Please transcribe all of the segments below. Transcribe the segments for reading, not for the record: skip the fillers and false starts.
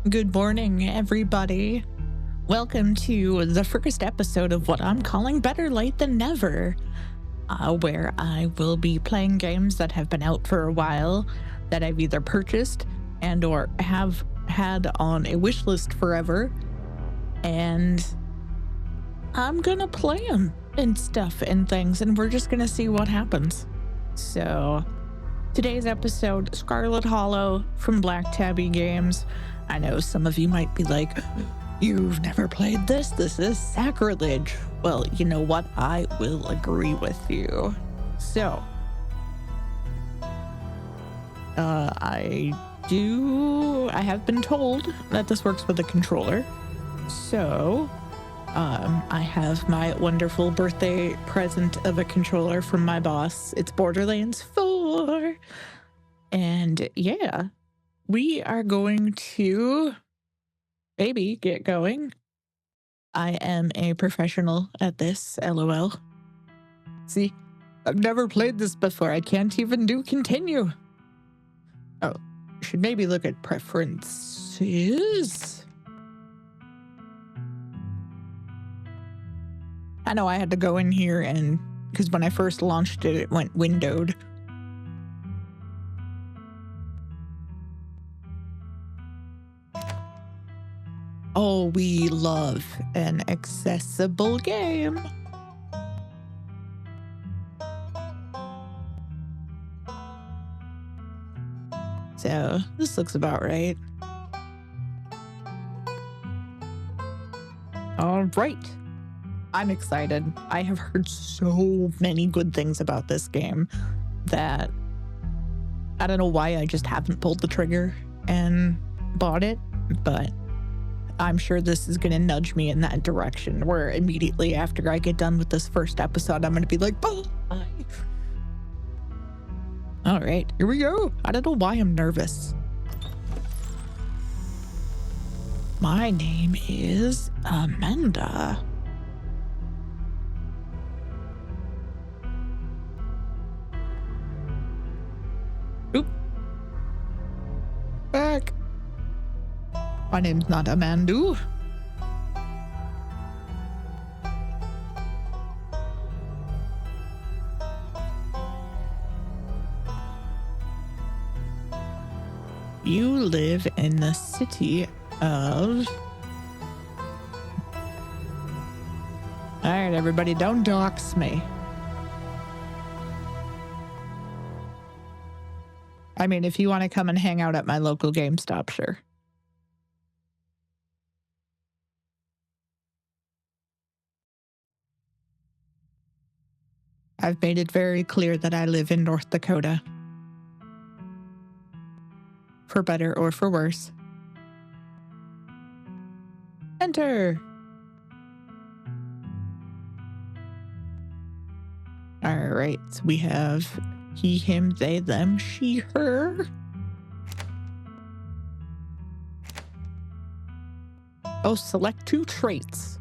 Good morning, everybody. Welcome to the first episode of what I'm calling Better Late Than Never, where I will be playing games that have been out for a while, that I've either purchased and or have had on a wish list forever, and I'm gonna play them and stuff and things, and we're just gonna see what happens. So, today's episode, Scarlet Hollow from Black Tabby Games. I know some of you might be like, you've never played this? This is sacrilege. Well, you know what? I will agree with you. So, I have been told that this works with a controller. So, I have my wonderful birthday present of a controller from my boss. It's Borderlands 4. And yeah, we are going to maybe get going. I am a professional at this, LOL. See, I've never played this before. I can't even do continue. Oh, should maybe look at preferences. I know I had to go in here and, because when I first launched it, it went windowed. Oh, we love an accessible game. So, this looks about right. All right. I'm excited. I have heard so many good things about this game that I don't know why I just haven't pulled the trigger and bought it, but I'm sure this is going to nudge me in that direction where immediately after I get done with this first episode, I'm going to be like, bye. All right, here we go. I don't know why I'm nervous. My name is Amanda. Oop. Back. My name's not Amandu. You live in the city of... Alright, everybody, don't dox me. I mean, if you want to come and hang out at my local GameStop, sure. I've made it very clear that I live in North Dakota. For better or for worse. Enter! Alright, so we have he, him, they, them, she, her. Oh, select 2 traits.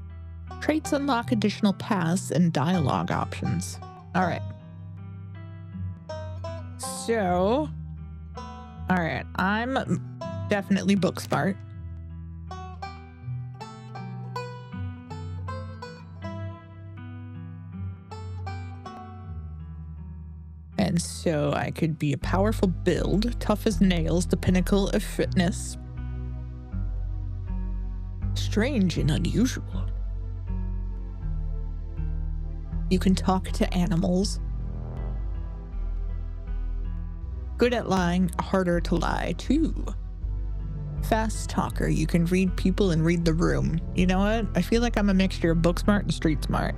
Traits unlock additional paths and dialogue options. Alright. So, alright, I'm definitely book smart. And so I could be a powerful build, tough as nails, the pinnacle of fitness. Strange and unusual. You can talk to animals. Good at lying, harder to lie too. Fast talker, you can read people and read the room. You know what? I feel like I'm a mixture of book smart and street smart.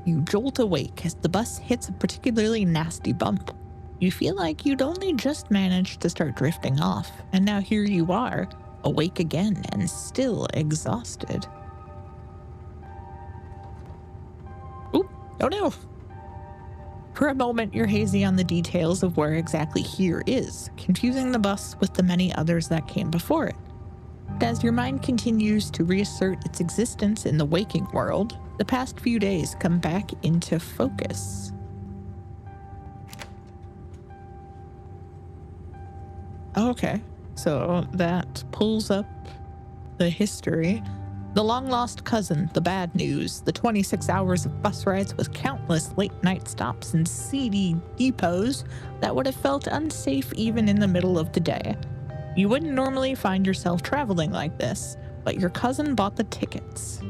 You jolt awake as the bus hits a particularly nasty bump. You feel like you'd only just managed to start drifting off, and now here you are, awake again and still exhausted. Oop, oh no! For a moment, you're hazy on the details of where exactly here is, confusing the bus with the many others that came before it. As your mind continues to reassert its existence in the waking world, the past few days come back into focus. Okay, so that pulls up the history. The long-lost cousin, the bad news, the 26 hours of bus rides with countless late-night stops and seedy depots that would have felt unsafe even in the middle of the day. You wouldn't normally find yourself traveling like this, but your cousin bought the tickets.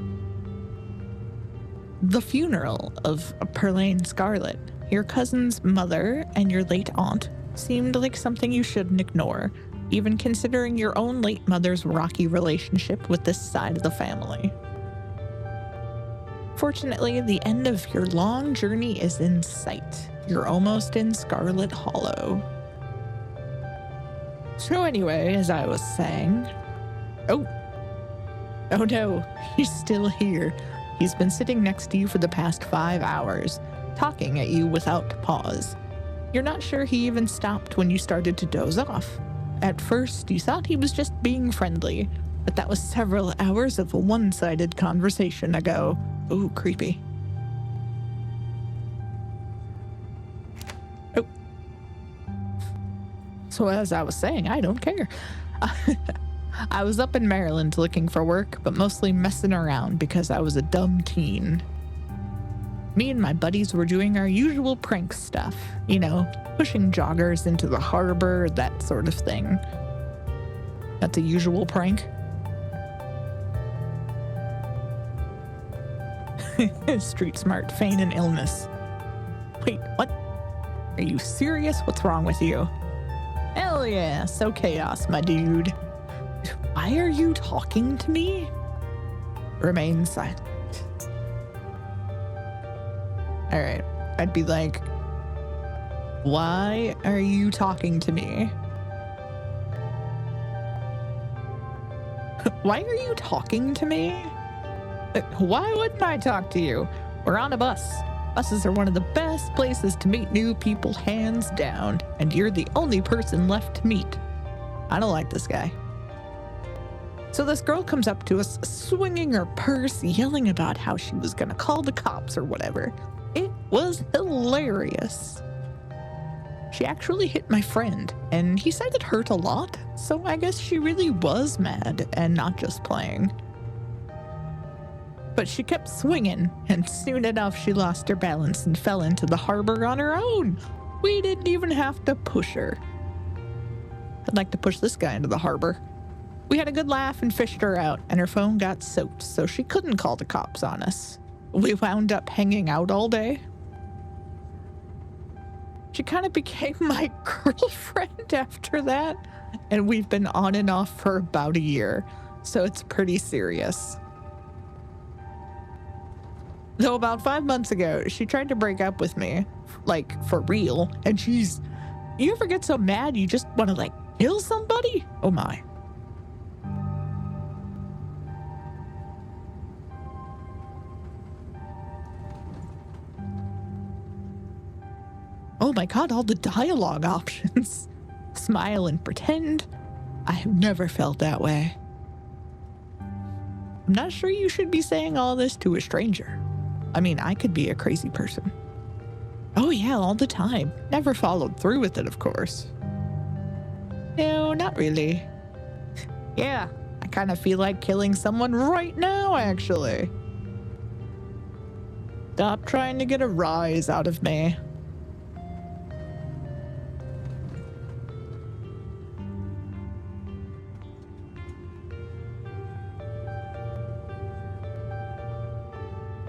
The funeral of Perlane Scarlet, your cousin's mother and your late aunt, seemed like something you shouldn't ignore, even considering your own late mother's rocky relationship with this side of the family. Fortunately, the end of your long journey is in sight. You're almost in Scarlet Hollow. So anyway, as I was saying... Oh no, he's still here. He's been sitting next to you for the past 5 hours, talking at you without pause. You're not sure he even stopped when you started to doze off. At first, you thought he was just being friendly, but that was several hours of one-sided conversation ago. Ooh, creepy. Oh. So as I was saying, I don't care. I was up in Maryland looking for work, but mostly messing around because I was a dumb teen. Me and my buddies were doing our usual prank stuff, you know, pushing joggers into the harbor, that sort of thing. That's a usual prank. Street smart, feign an illness. Wait, what? Are you serious? What's wrong with you? Hell yeah, so chaos, my dude. Why are you talking to me? Remain silent. Alright, I'd be like, why are you talking to me? Why are you talking to me? Why wouldn't I talk to you? We're on a bus. Buses are one of the best places to meet new people, hands down, and you're the only person left to meet. I don't like this guy. So this girl comes up to us, swinging her purse, yelling about how she was gonna call the cops or whatever. It was hilarious. She actually hit my friend, and he said it hurt a lot, so I guess she really was mad and not just playing. But she kept swinging, and soon enough she lost her balance and fell into the harbor on her own. We didn't even have to push her. I'd like to push this guy into the harbor. We had a good laugh and fished her out, and her phone got soaked, so she couldn't call the cops on us. We wound up hanging out all day. She kind of became my girlfriend after that, and we've been on and off for about a year, so it's pretty serious. Though about 5 months ago, she tried to break up with me, like, for real, and you ever get so mad you just want to, like, kill somebody? Oh my. Oh my god, all the dialogue options. Smile and pretend. I have never felt that way. I'm not sure you should be saying all this to a stranger. I mean, I could be a crazy person. Oh yeah, all the time. Never followed through with it, of course. No, not really. Yeah, I kind of feel like killing someone right now, actually. Stop trying to get a rise out of me.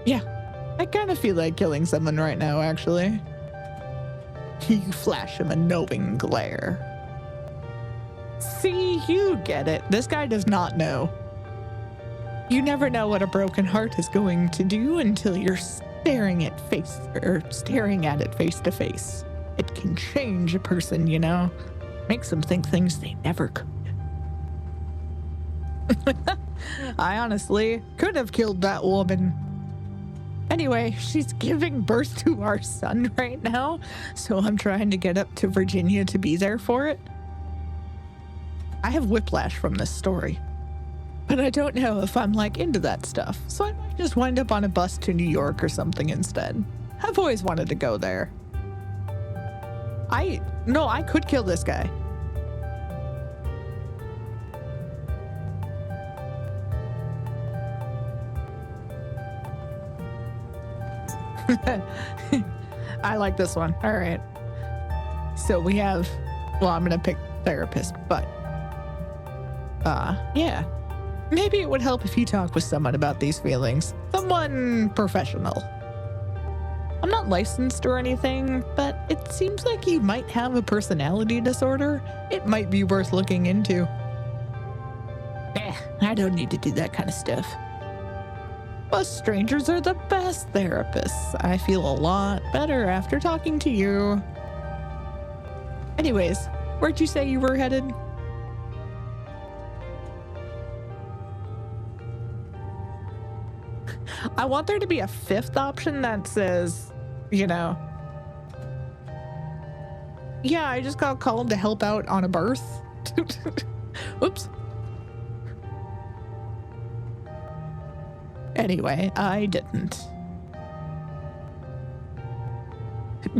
Yeah, I kind of feel like killing someone right now, actually. You flash him a knowing glare. See, you get it. This guy does not know. You never know what a broken heart is going to do until you're staring at it face to face. It can change a person, you know? Makes them think things they never could. I honestly could have killed that woman. Anyway, she's giving birth to our son right now, so I'm trying to get up to Virginia to be there for it. I have whiplash from this story. But I don't know if I'm like into that stuff, so I might just wind up on a bus to New York or something instead. I've always wanted to go there. No, I could kill this guy. I like this one. All right. So we have, well, I'm going to pick therapist, but yeah. Maybe it would help if you talk with someone about these feelings. Someone professional. I'm not licensed or anything, but it seems like you might have a personality disorder. It might be worth looking into. I don't need to do that kind of stuff. But strangers are the best therapists. I feel a lot better after talking to you. Anyways, where'd you say you were headed? I want there to be a fifth option that says, you know, yeah, I just got called to help out on a birth. Whoops. Anyway, I didn't.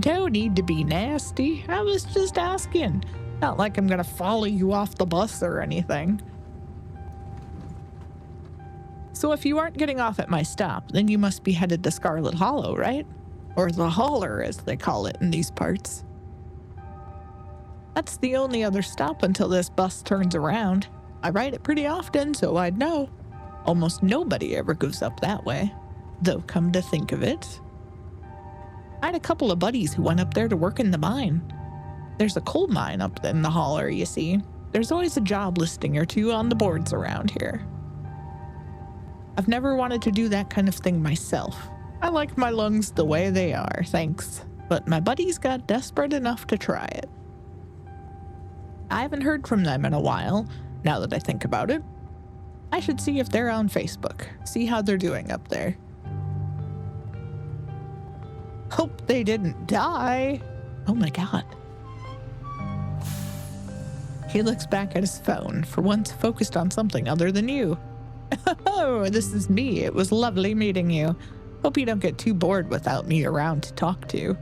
No need to be nasty. I was just asking. Not like I'm gonna follow you off the bus or anything. So if you aren't getting off at my stop, then you must be headed to Scarlet Hollow, right? Or the Holler, as they call it in these parts. That's the only other stop until this bus turns around. I ride it pretty often, so I'd know. Almost nobody ever goes up that way. Though, come to think of it, I had a couple of buddies who went up there to work in the mine. There's a coal mine up in the Holler, you see. There's always a job listing or two on the boards around here. I've never wanted to do that kind of thing myself. I like my lungs the way they are, thanks. But my buddies got desperate enough to try it. I haven't heard from them in a while, now that I think about it. I should see if they're on Facebook, see how they're doing up there. Hope they didn't die. Oh my god. He looks back at his phone, for once focused on something other than you. Oh, this is me. It was lovely meeting you. Hope you don't get too bored without me around to talk to.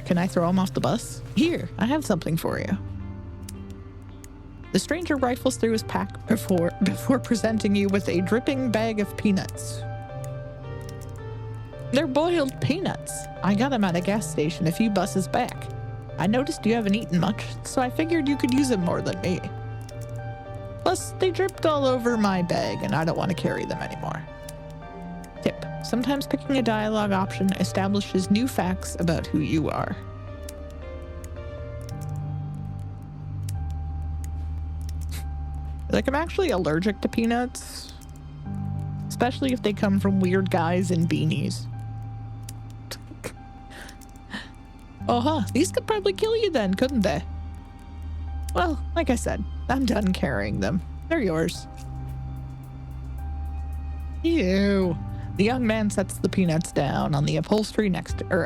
Can I throw him off the bus? Here, I have something for you. The stranger rifles through his pack before presenting you with a dripping bag of peanuts. They're boiled peanuts. I got them at a gas station a few buses back. I noticed you haven't eaten much, so I figured you could use them more than me. Plus, they dripped all over my bag, and I don't want to carry them anymore. Tip: sometimes picking a dialogue option establishes new facts about who you are. Like, I'm actually allergic to peanuts, especially if they come from weird guys in beanies. These could probably kill you then, couldn't they? Well, like I said, I'm done carrying them. They're yours. Ew. The young man sets the peanuts down on the upholstery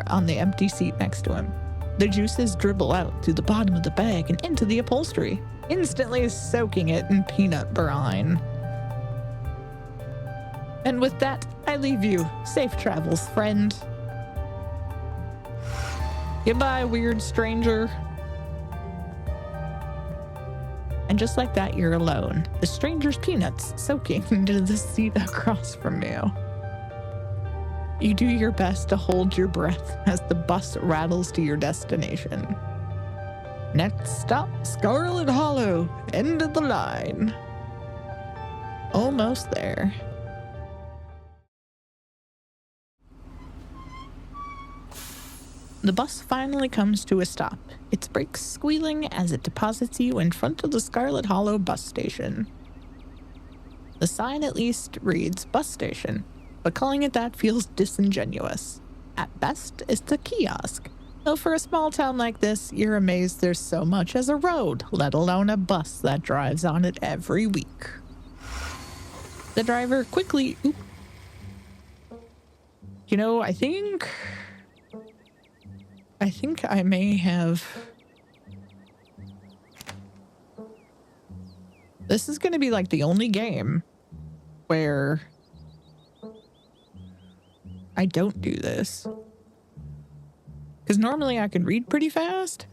on the empty seat next to him. The juices dribble out through the bottom of the bag and into the upholstery, instantly soaking it in peanut brine. And with that, I leave you. Safe travels, friend. Goodbye, weird stranger. And just like that, you're alone. The stranger's peanuts soaking into the seat across from you. You do your best to hold your breath as the bus rattles to your destination. Next stop, Scarlet Hollow. End of the line. Almost there. The bus finally comes to a stop, its brakes squealing as it deposits you in front of the Scarlet Hollow bus station. The sign at least reads bus station, but calling it that feels disingenuous. At best, it's a kiosk, though for a small town like this, you're amazed there's so much as a road, let alone a bus that drives on it every week. The driver quickly... You know, I think I may have... This is going to be like the only game where I don't do this. Because normally I can read pretty fast.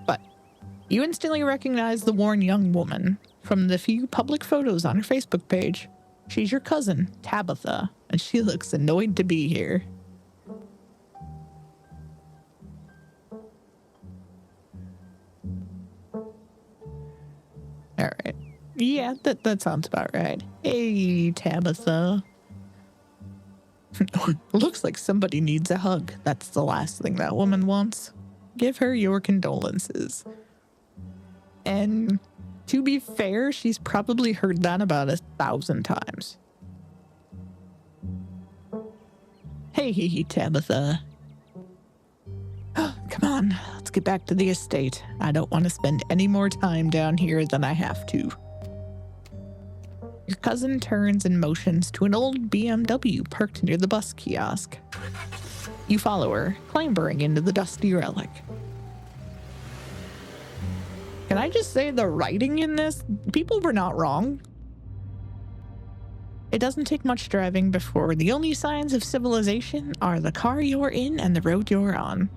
But you instantly recognize the worn young woman from the few public photos on her Facebook page. She's your cousin, Tabitha, and she looks annoyed to be here. All right. Yeah, that sounds about right. Hey, Tabitha. Looks like somebody needs a hug. That's the last thing that woman wants. Give her your condolences. And to be fair, she's probably heard that about 1,000 times. Hey, Tabitha. Come on, let's get back to the estate. I don't want to spend any more time down here than I have to. Your cousin turns and motions to an old BMW parked near the bus kiosk. You follow her, clambering into the dusty relic. Can I just say the writing in this? People were not wrong. It doesn't take much driving before the only signs of civilization are the car you're in and the road you're on.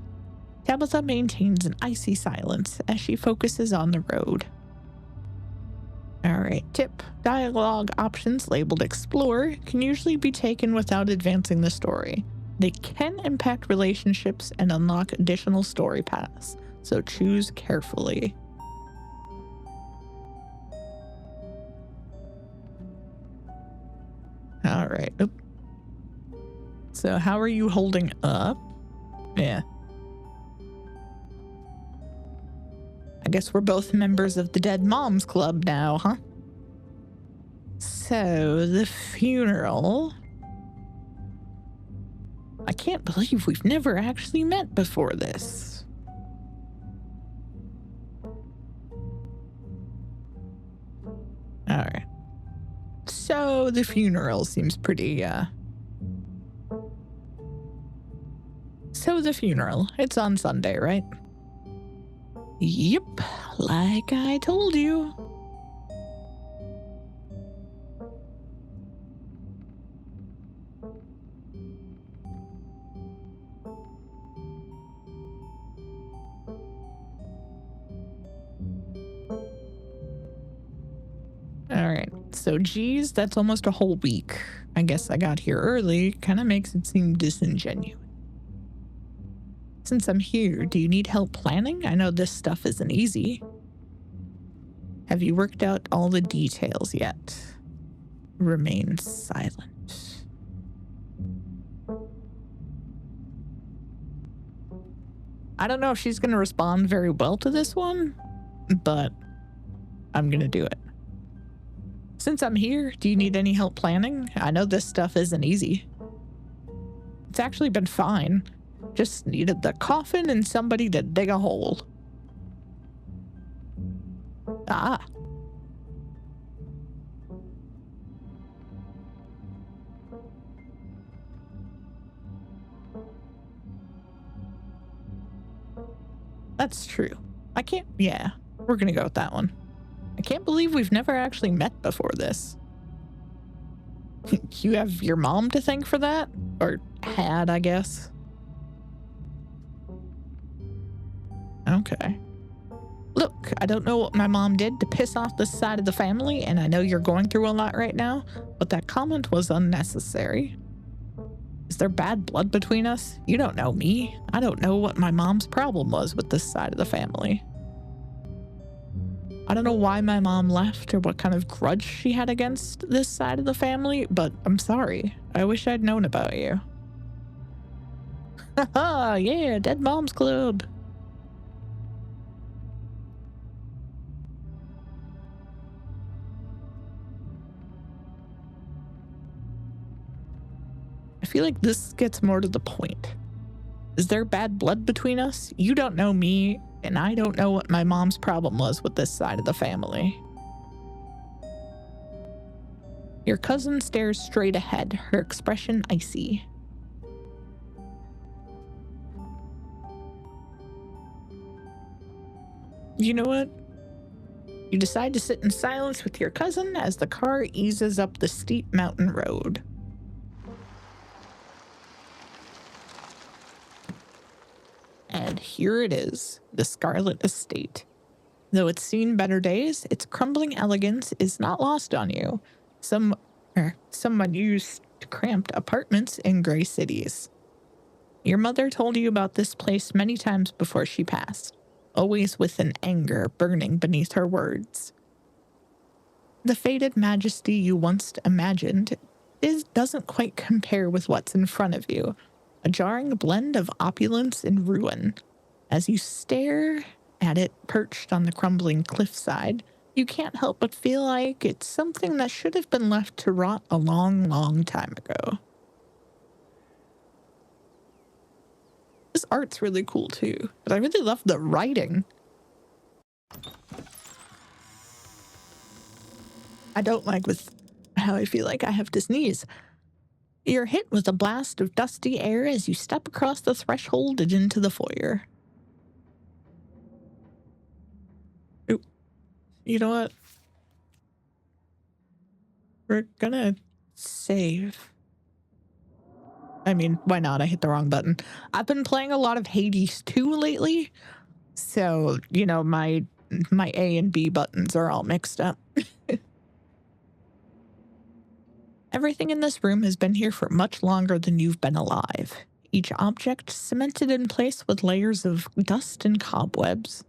Tabitha maintains an icy silence as she focuses on the road. Alright, tip. Dialogue options labeled Explore can usually be taken without advancing the story. They can impact relationships and unlock additional story paths, so choose carefully. Alright. So how are you holding up? Yeah. I guess we're both members of the Dead Moms Club now, huh? So, the funeral. I can't believe we've never actually met before this. Alright. So, the funeral seems pretty, So, the funeral. It's on Sunday, right? Yep, like I told you. Alright, so geez, that's almost a whole week. I guess I got here early, kind of makes it seem disingenuous. Since I'm here, do you need help planning? I know this stuff isn't easy. Have you worked out all the details yet? Remain silent. I don't know if she's going to respond very well to this one, but I'm going to do it. Since I'm here, do you need any help planning? I know this stuff isn't easy. It's actually been fine. Just needed the coffin and somebody to dig a hole. Ah. That's true. I can't, yeah, we're gonna go with that one. I can't believe we've never actually met before this. You have your mom to thank for that? Or had, I guess. Okay. Look, I don't know what my mom did to piss off this side of the family, and I know you're going through a lot right now, but that comment was unnecessary. Is there bad blood between us? You don't know me. I don't know what my mom's problem was with this side of the family. I don't know why my mom left or what kind of grudge she had against this side of the family, but I'm sorry. I wish I'd known about you. Haha, yeah, Dead Moms Club. I feel like this gets more to the point. Is there bad blood between us? You don't know me, and I don't know what my mom's problem was with this side of the family. Your cousin stares straight ahead, her expression icy. You know what? You decide to sit in silence with your cousin as the car eases up the steep mountain road. And here it is, the Scarlet Estate. Though it's seen better days, its crumbling elegance is not lost on you. Someone used cramped apartments in gray cities. Your mother told you about this place many times before she passed, always with an anger burning beneath her words. The faded majesty you once imagined doesn't quite compare with what's in front of you, a jarring blend of opulence and ruin. As you stare at it perched on the crumbling cliffside, you can't help but feel like it's something that should have been left to rot a long, long time ago. This art's really cool too, but I really love the writing. I don't like with how I feel like I have to sneeze. You're hit with a blast of dusty air as you step across the threshold and into the foyer. Ooh, you know what? We're gonna save. I mean, why not? I hit the wrong button. I've been playing a lot of Hades 2 lately, so, my A and B buttons are all mixed up. Everything in this room has been here for much longer than you've been alive, each object cemented in place with layers of dust and cobwebs.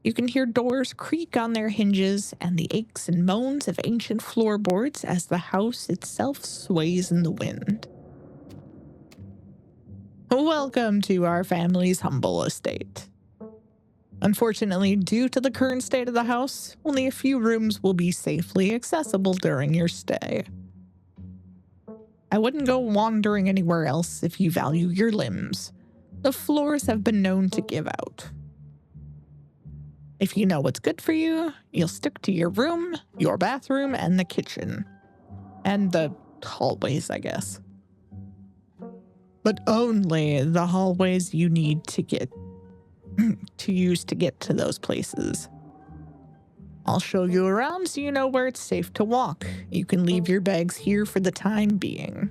You can hear doors creak on their hinges and the aches and moans of ancient floorboards as the house itself sways in the wind. Welcome to our family's humble estate. Unfortunately, due to the current state of the house, only a few rooms will be safely accessible during your stay. I wouldn't go wandering anywhere else if you value your limbs. The floors have been known to give out. If you know what's good for you, you'll stick to your room, your bathroom, and the kitchen. And the hallways, I guess. But only the hallways you need to use to get to those places. I'll show you around so you know where it's safe to walk. You can leave your bags here for the time being.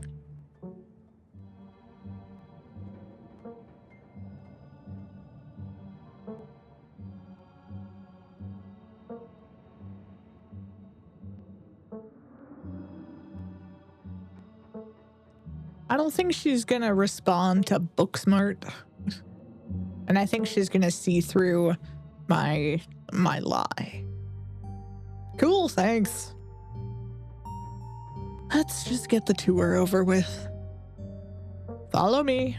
I don't think she's gonna respond to Booksmart. And I think she's gonna see through my lie. Cool, thanks. Let's just get the tour over with. Follow me.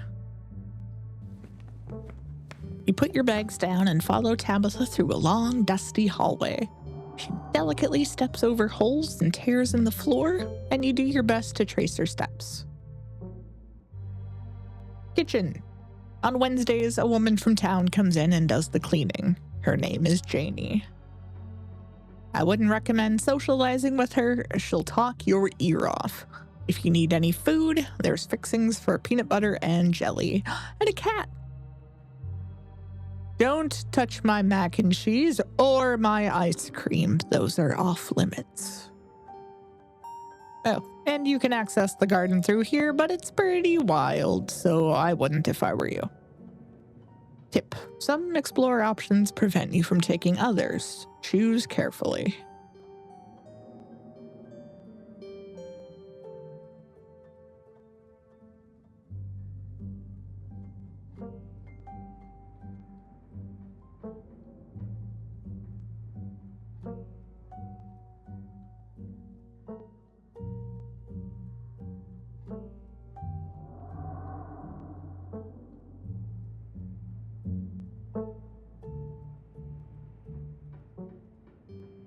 You put your bags down and follow Tabitha through a long, dusty hallway. She delicately steps over holes and tears in the floor, and you do your best to trace her steps. Kitchen. On Wednesdays, a woman from town comes in and does the cleaning. Her name is Janie. I wouldn't recommend socializing with her. She'll talk your ear off. If you need any food, there's fixings for peanut butter and jelly, and a cat. Don't touch my mac and cheese or my ice cream. Those are off limits. Oh, and you can access the garden through here, but it's pretty wild, so I wouldn't if I were you. Tip: some explore options prevent you from taking others. Choose carefully.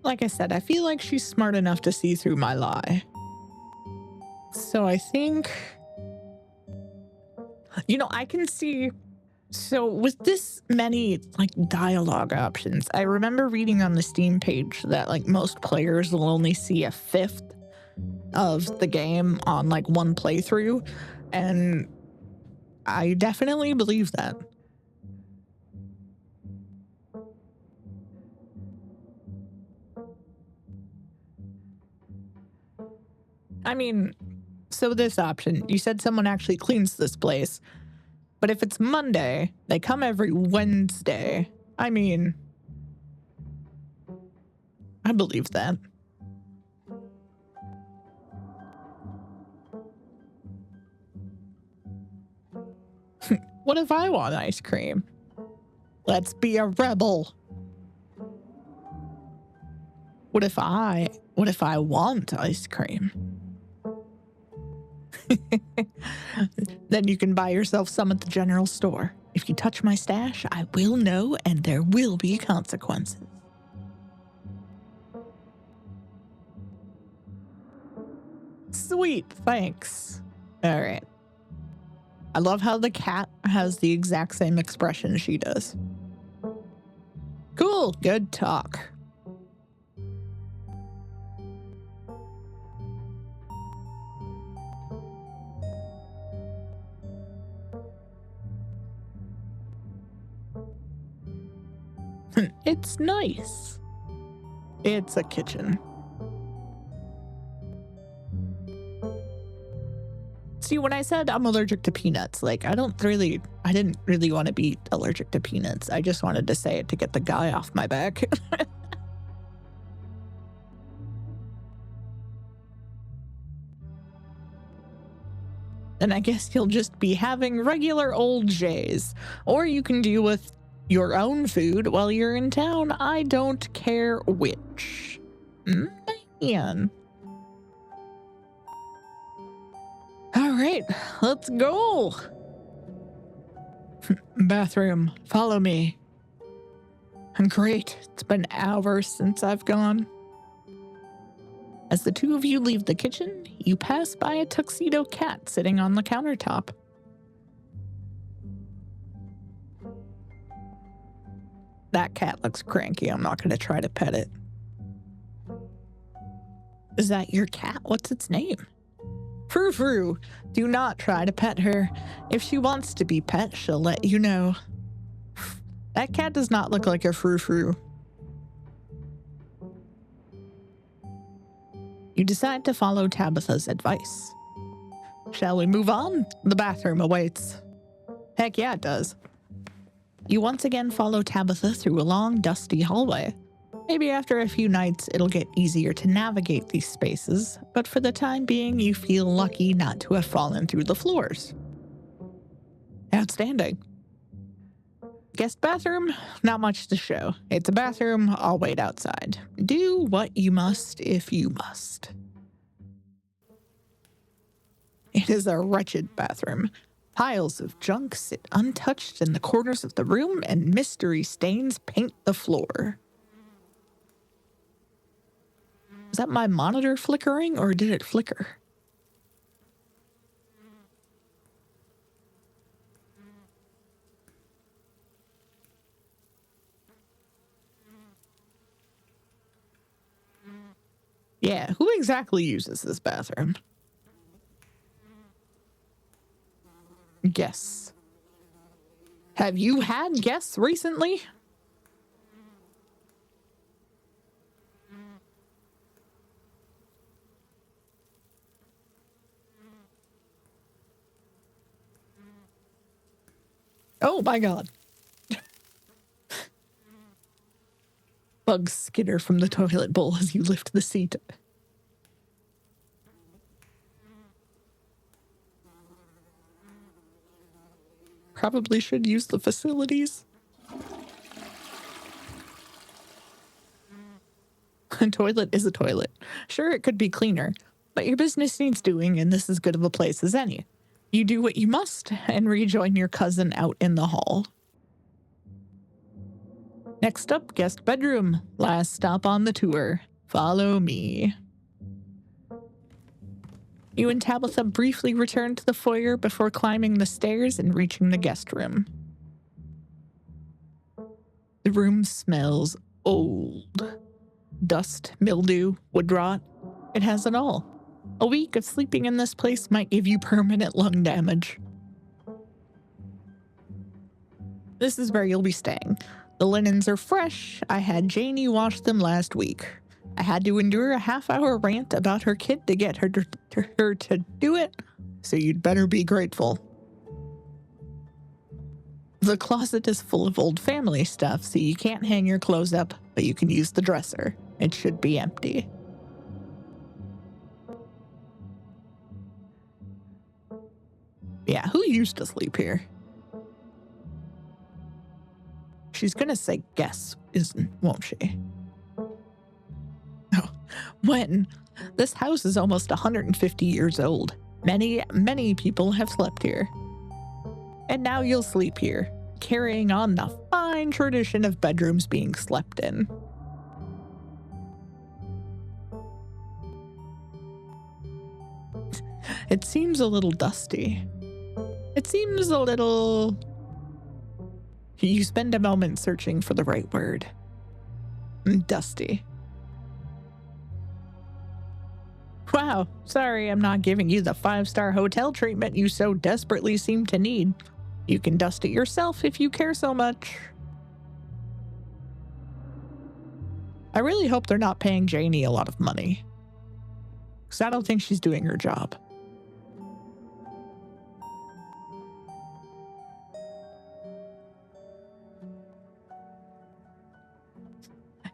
Like I said, I feel like she's smart enough to see through my lie. So I think, I can see. So with this many dialogue options, I remember reading on the Steam page that most players will only see a fifth of the game on one playthrough, and I definitely believe that. I mean, so this option, you said someone actually cleans this place, but if it's Monday, they come every Wednesday. I mean, I believe that. What if I want ice cream? Let's be a rebel. What if I want ice cream? Then you can buy yourself some at the general store. If you touch my stash, I will know and there will be consequences. Sweet, thanks. All right. I love how the cat has the exact same expression she does. Cool, good talk. It's nice. It's a kitchen. See, when I said I'm allergic to peanuts, like, I didn't really want to be allergic to peanuts. I just wanted to say it to get the guy off my back. And I guess you'll just be having regular old J's. Or you can deal with your own food while you're in town. I don't care which. Man. All right, let's go. Bathroom, follow me. Great, it's been hours since I've gone. As the two of you leave the kitchen, you pass by a tuxedo cat sitting on the countertop. That cat looks cranky. I'm not going to try to pet it. Is that your cat? What's its name? Frou Frou. Do not try to pet her. If she wants to be pet, she'll let you know. That cat does not look like a Frou Frou. You decide to follow Tabitha's advice. Shall we move on? The bathroom awaits. Heck yeah, it does. You once again follow Tabitha through a long, dusty hallway. Maybe after a few nights, it'll get easier to navigate these spaces, but for the time being, you feel lucky not to have fallen through the floors. Outstanding. Guest bathroom? Not much to show. It's a bathroom, I'll wait outside. Do what you must if you must. It is a wretched bathroom. Piles of junk sit untouched in the corners of the room, and mystery stains paint the floor. Is that my monitor flickering, or did it flicker? Yeah, who exactly uses this bathroom? Guests. Have you had guests recently? Oh my god. Bugs skitter from the toilet bowl as you lift the seat. Probably should use the facilities. A toilet is a toilet. Sure, it could be cleaner, but your business needs doing, and this is good of a place as any. You do what you must and rejoin your cousin out in the hall. Next up, guest bedroom. Last stop on the tour. Follow me. You and Tabitha briefly return to the foyer before climbing the stairs and reaching the guest room. The room smells old. Dust, mildew, wood rot. It has it all. A week of sleeping in this place might give you permanent lung damage. This is where you'll be staying. The linens are fresh. I had Janie wash them last week. I had to endure a half-hour rant about her kid to get her to do it, so you'd better be grateful. The closet is full of old family stuff, so you can't hang your clothes up, but you can use the dresser. It should be empty. Yeah, who used to sleep here? She's gonna say guess, won't she? Oh, when? This house is almost 150 years old. Many people have slept here. And now you'll sleep here, carrying on the fine tradition of bedrooms being slept in. It seems a little dusty. It seems a little... You spend a moment searching for the right word. Dusty. Wow, sorry I'm not giving you the 5-star hotel treatment you so desperately seem to need. You can dust it yourself if you care so much. I really hope they're not paying Janie a lot of money, because I don't think she's doing her job.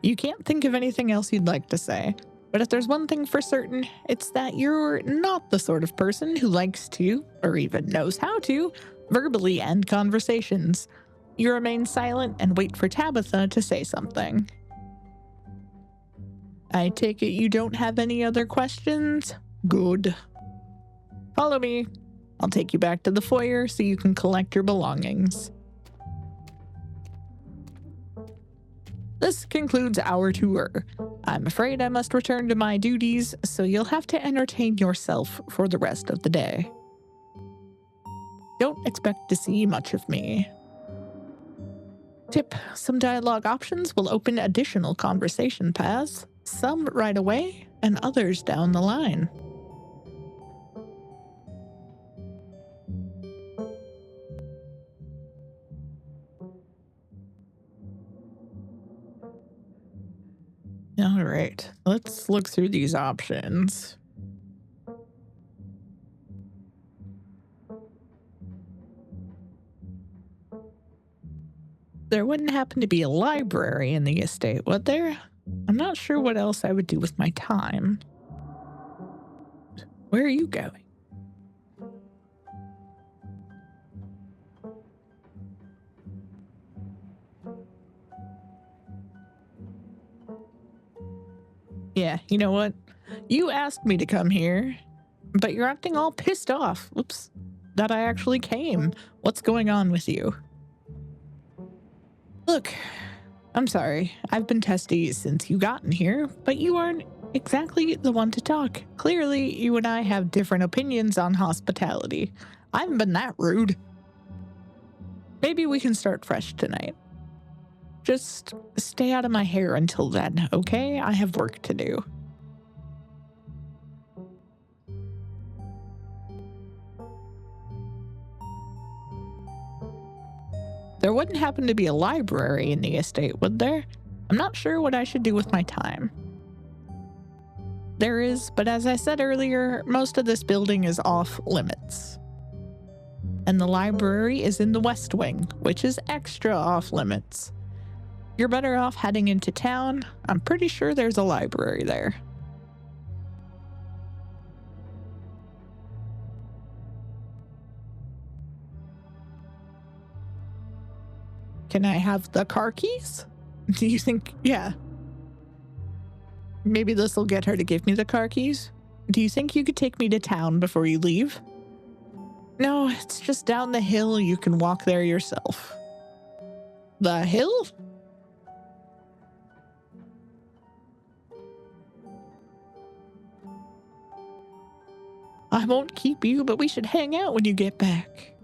You can't think of anything else you'd like to say, but if there's one thing for certain, it's that you're not the sort of person who likes to, or even knows how to, verbally end conversations. You remain silent and wait for Tabitha to say something. I take it you don't have any other questions? Good. Follow me. I'll take you back to the foyer so you can collect your belongings. This concludes our tour. I'm afraid I must return to my duties, so you'll have to entertain yourself for the rest of the day. Don't expect to see much of me. Tip: some dialogue options will open additional conversation paths, some right away and others down the line. All right, let's look through these options. There wouldn't happen to be a library in the estate, would there? I'm not sure what else I would do with my time. Where are you going? Yeah, you know what? You asked me to come here, but you're acting all pissed off. Oops, that I actually came. What's going on with you? Look, I'm sorry. I've been testy since you got in here, but you aren't exactly the one to talk. Clearly, you and I have different opinions on hospitality. I haven't been that rude. Maybe we can start fresh tonight. Just stay out of my hair until then, okay? I have work to do. There wouldn't happen to be a library in the estate, would there? I'm not sure what I should do with my time. There is, but as I said earlier, most of this building is off limits. And the library is in the West Wing, which is extra off limits. You're better off heading into town. I'm pretty sure there's a library there. Can I have the car keys? Do you think, yeah. Maybe this will get her to give me the car keys? Do you think you could take me to town before you leave? No, it's just down the hill. You can walk there yourself. The hill? I won't keep you, but we should hang out when you get back.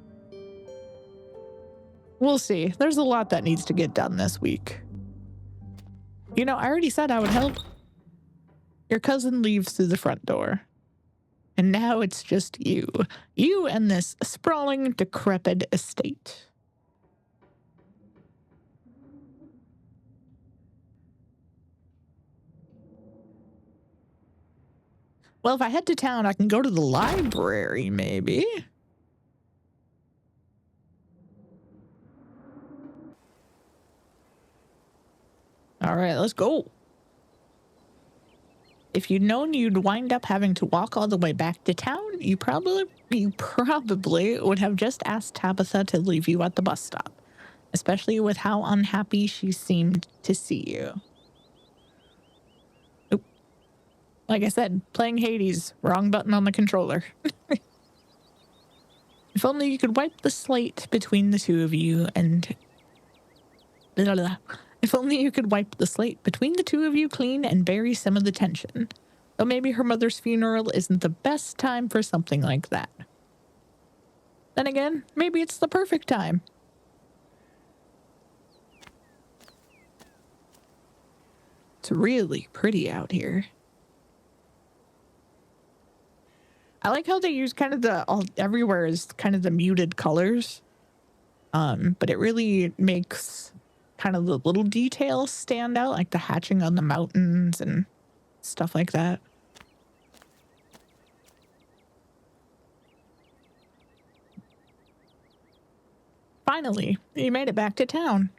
We'll see. There's a lot that needs to get done this week. You know, I already said I would help. Your cousin leaves through the front door. And now it's just you. You and this sprawling, decrepit estate. Well, if I head to town, I can go to the library, maybe. All right, let's go. If you'd known you'd wind up having to walk all the way back to town, you probably would have just asked Tabitha to leave you at the bus stop, especially with how unhappy she seemed to see you. Oop. Like I said, playing Hades, wrong button on the controller. If only you could wipe the slate between the two of you and... If only you could wipe the slate between the two of you clean and bury some of the tension. Though maybe her mother's funeral isn't the best time for something like that. Then again, maybe it's the perfect time. It's really pretty out here. I like how they use kind of everywhere is kind of the muted colors. But it really makes kind of the little details stand out, like the hatching on the mountains and stuff like that. Finally, you made it back to town.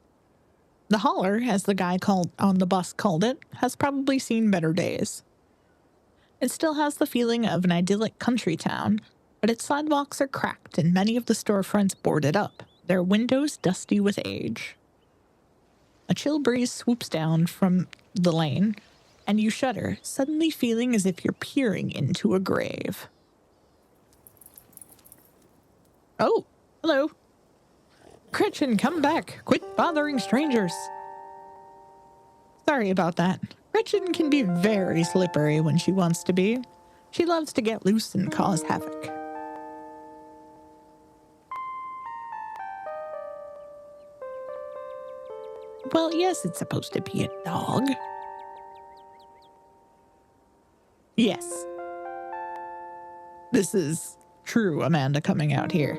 The holler, as the guy on the bus called it, has probably seen better days. It still has the feeling of an idyllic country town, but its sidewalks are cracked and many of the storefronts boarded up, their windows dusty with age. A chill breeze swoops down from the lane, and you shudder, suddenly feeling as if you're peering into a grave. Oh, hello. Gretchen, come back. Quit bothering strangers. Sorry about that. Gretchen can be very slippery when she wants to be. She loves to get loose and cause havoc. Well, yes, it's supposed to be a dog. Yes. This is true Amanda coming out here.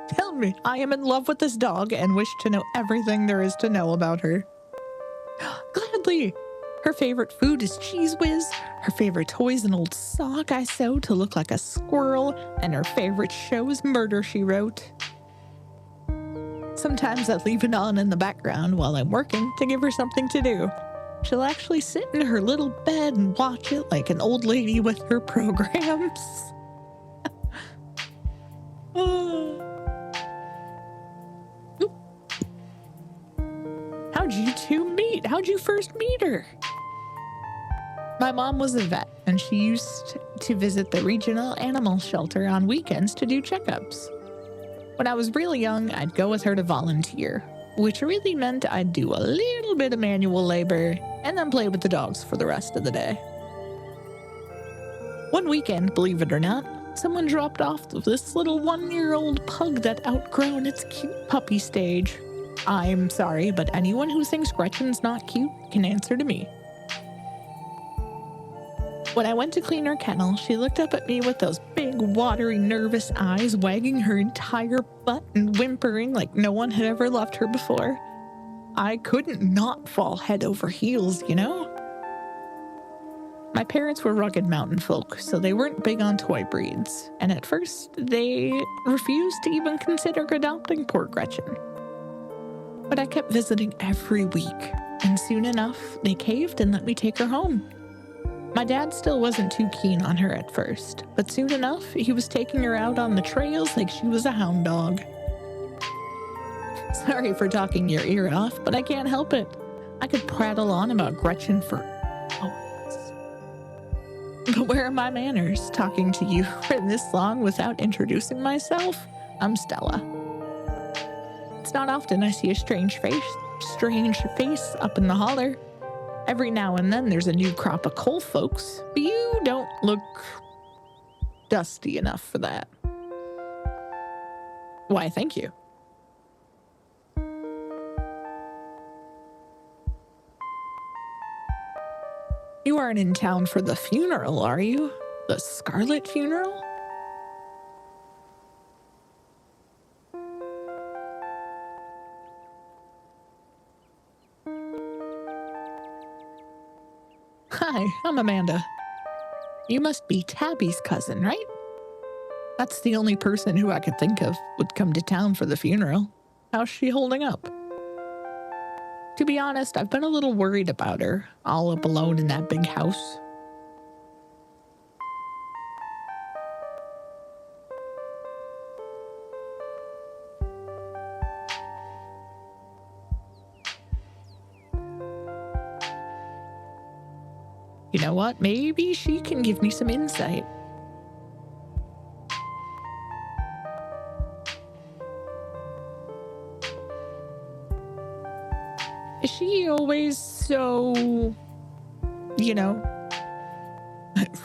Tell me, I am in love with this dog and wish to know everything there is to know about her. Gladly. Her favorite food is Cheese Whiz. Her favorite toy is an old sock I sewed to look like a squirrel. And her favorite show is Murder, She Wrote. Sometimes I leave it on in the background while I'm working to give her something to do. She'll actually sit in her little bed and watch it like an old lady with her programs. How'd you two meet? How'd you first meet her? My mom was a vet, and she used to visit the regional animal shelter on weekends to do checkups. When I was really young, I'd go with her to volunteer, which really meant I'd do a little bit of manual labor and then play with the dogs for the rest of the day. One weekend, believe it or not, someone dropped off this little 1-year-old pug that outgrown its cute puppy stage. I'm sorry, but anyone who thinks Gretchen's not cute can answer to me. When I went to clean her kennel, she looked up at me with those big, watery, nervous eyes, wagging her entire butt and whimpering like no one had ever loved her before. I couldn't not fall head over heels, you know? My parents were rugged mountain folk, so they weren't big on toy breeds, and at first, they refused to even consider adopting poor Gretchen. But I kept visiting every week, and soon enough, they caved and let me take her home. My dad still wasn't too keen on her at first, but soon enough, he was taking her out on the trails like she was a hound dog. Sorry for talking your ear off, but I can't help it. I could prattle on about Gretchen for hours. But where are my manners talking to you for this long without introducing myself? I'm Stella. It's not often I see a strange face up in the holler. Every now and then there's a new crop of coal folks, but you don't look dusty enough for that. Why, thank you. You aren't in town for the funeral, are you? The Scarlet funeral? Hi, I'm Amanda. You must be Tabby's cousin, right? That's the only person who I could think of would come to town for the funeral. How's she holding up? To be honest, I've been a little worried about her, all up alone in that big house. You know what? Maybe she can give me some insight. Is she always so,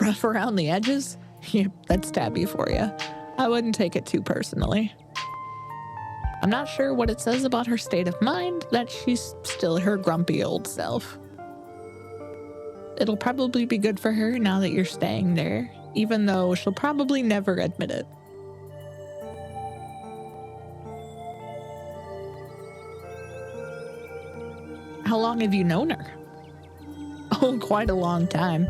rough around the edges? Yep, that's Tabby for you. I wouldn't take it too personally. I'm not sure what it says about her state of mind that she's still her grumpy old self. It'll probably be good for her now that you're staying there, even though she'll probably never admit it. How long have you known her? Oh, quite a long time.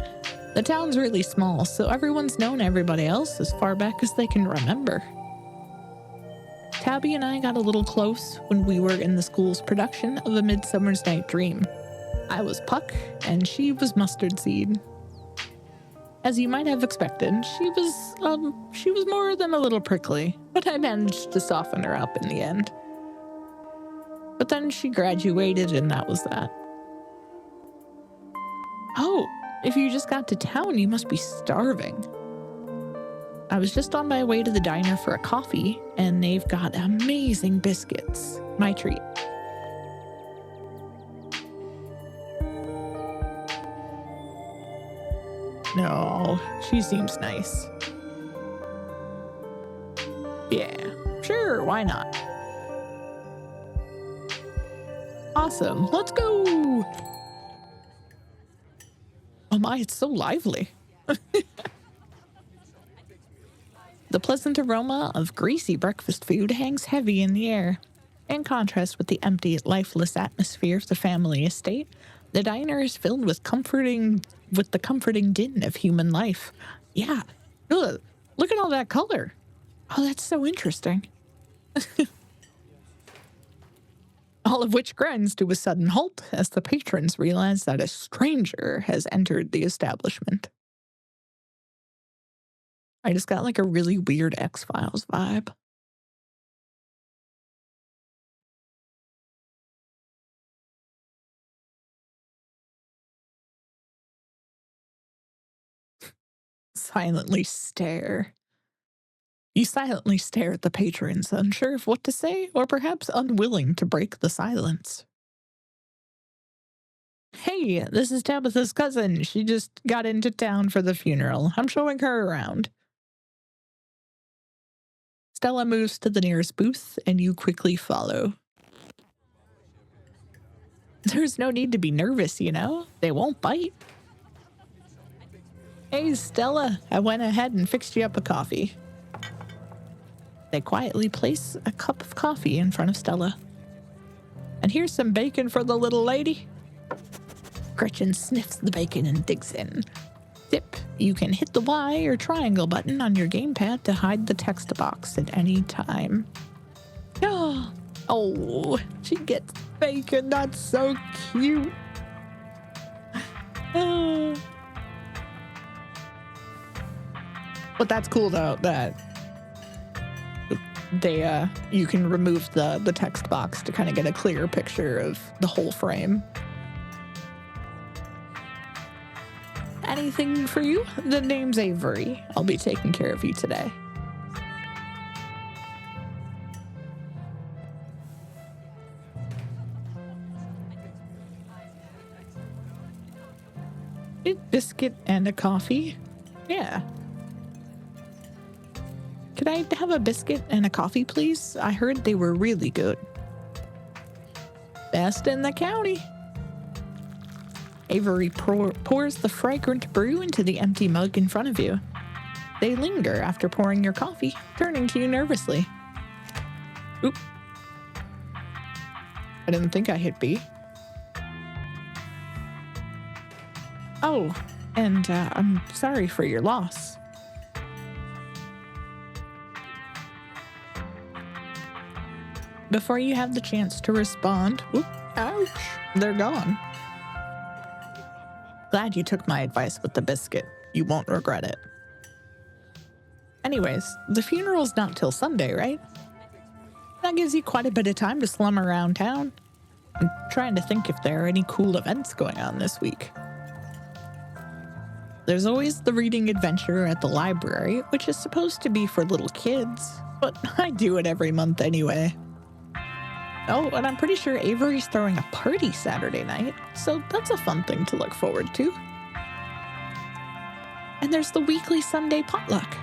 The town's really small, so everyone's known everybody else as far back as they can remember. Tabby and I got a little close when we were in the school's production of A Midsummer's Night Dream. I was Puck, and she was Mustard Seed. As you might have expected, she was more than a little prickly, but I managed to soften her up in the end. But then she graduated, and that was that. Oh, if you just got to town, you must be starving. I was just on my way to the diner for a coffee, and they've got amazing biscuits. My treat. No, she seems nice. Yeah, sure, why not? Awesome, let's go! Oh my, it's so lively. The pleasant aroma of greasy breakfast food hangs heavy in the air. In contrast with the empty, lifeless atmosphere of the family estate, the diner is filled with the comforting din of human life. Yeah, ugh, look at all that color. Oh, that's so interesting. All of which grinds to a sudden halt as the patrons realize that a stranger has entered the establishment. I just got like a really weird X-Files vibe. Silently stare. You silently stare at the patrons, unsure of what to say, or perhaps unwilling to break the silence. Hey, this is Tabitha's cousin. She just got into town for the funeral. I'm showing her around. Stella moves to the nearest booth, and you quickly follow. There's no need to be nervous, They won't bite. Hey, Stella, I went ahead and fixed you up a coffee. They quietly place a cup of coffee in front of Stella. And here's some bacon for the little lady. Gretchen sniffs the bacon and digs in. Zip, you can hit the Y or triangle button on your gamepad to hide the text box at any time. Oh, she gets bacon. That's so cute. But that's cool though that you can remove the text box to kind of get a clearer picture of the whole frame. Anything for you? The name's Avery. I'll be taking care of you today. A biscuit and a coffee? Yeah. Could I have a biscuit and a coffee, please? I heard they were really good. Best in the county. Avery pours the fragrant brew into the empty mug in front of you. They linger after pouring your coffee, turning to you nervously. Oop. I didn't think I hit B. Oh, And I'm sorry for your loss. Before you have the chance to respond, whoop, ouch, they're gone. Glad you took my advice with the biscuit. You won't regret it. Anyways, the funeral's not till Sunday, right? That gives you quite a bit of time to slum around town. I'm trying to think if there are any cool events going on this week. There's always the reading adventure at the library, which is supposed to be for little kids, but I do it every month anyway. Oh, and I'm pretty sure Avery's throwing a party Saturday night, so that's a fun thing to look forward to. And there's the weekly Sunday potluck.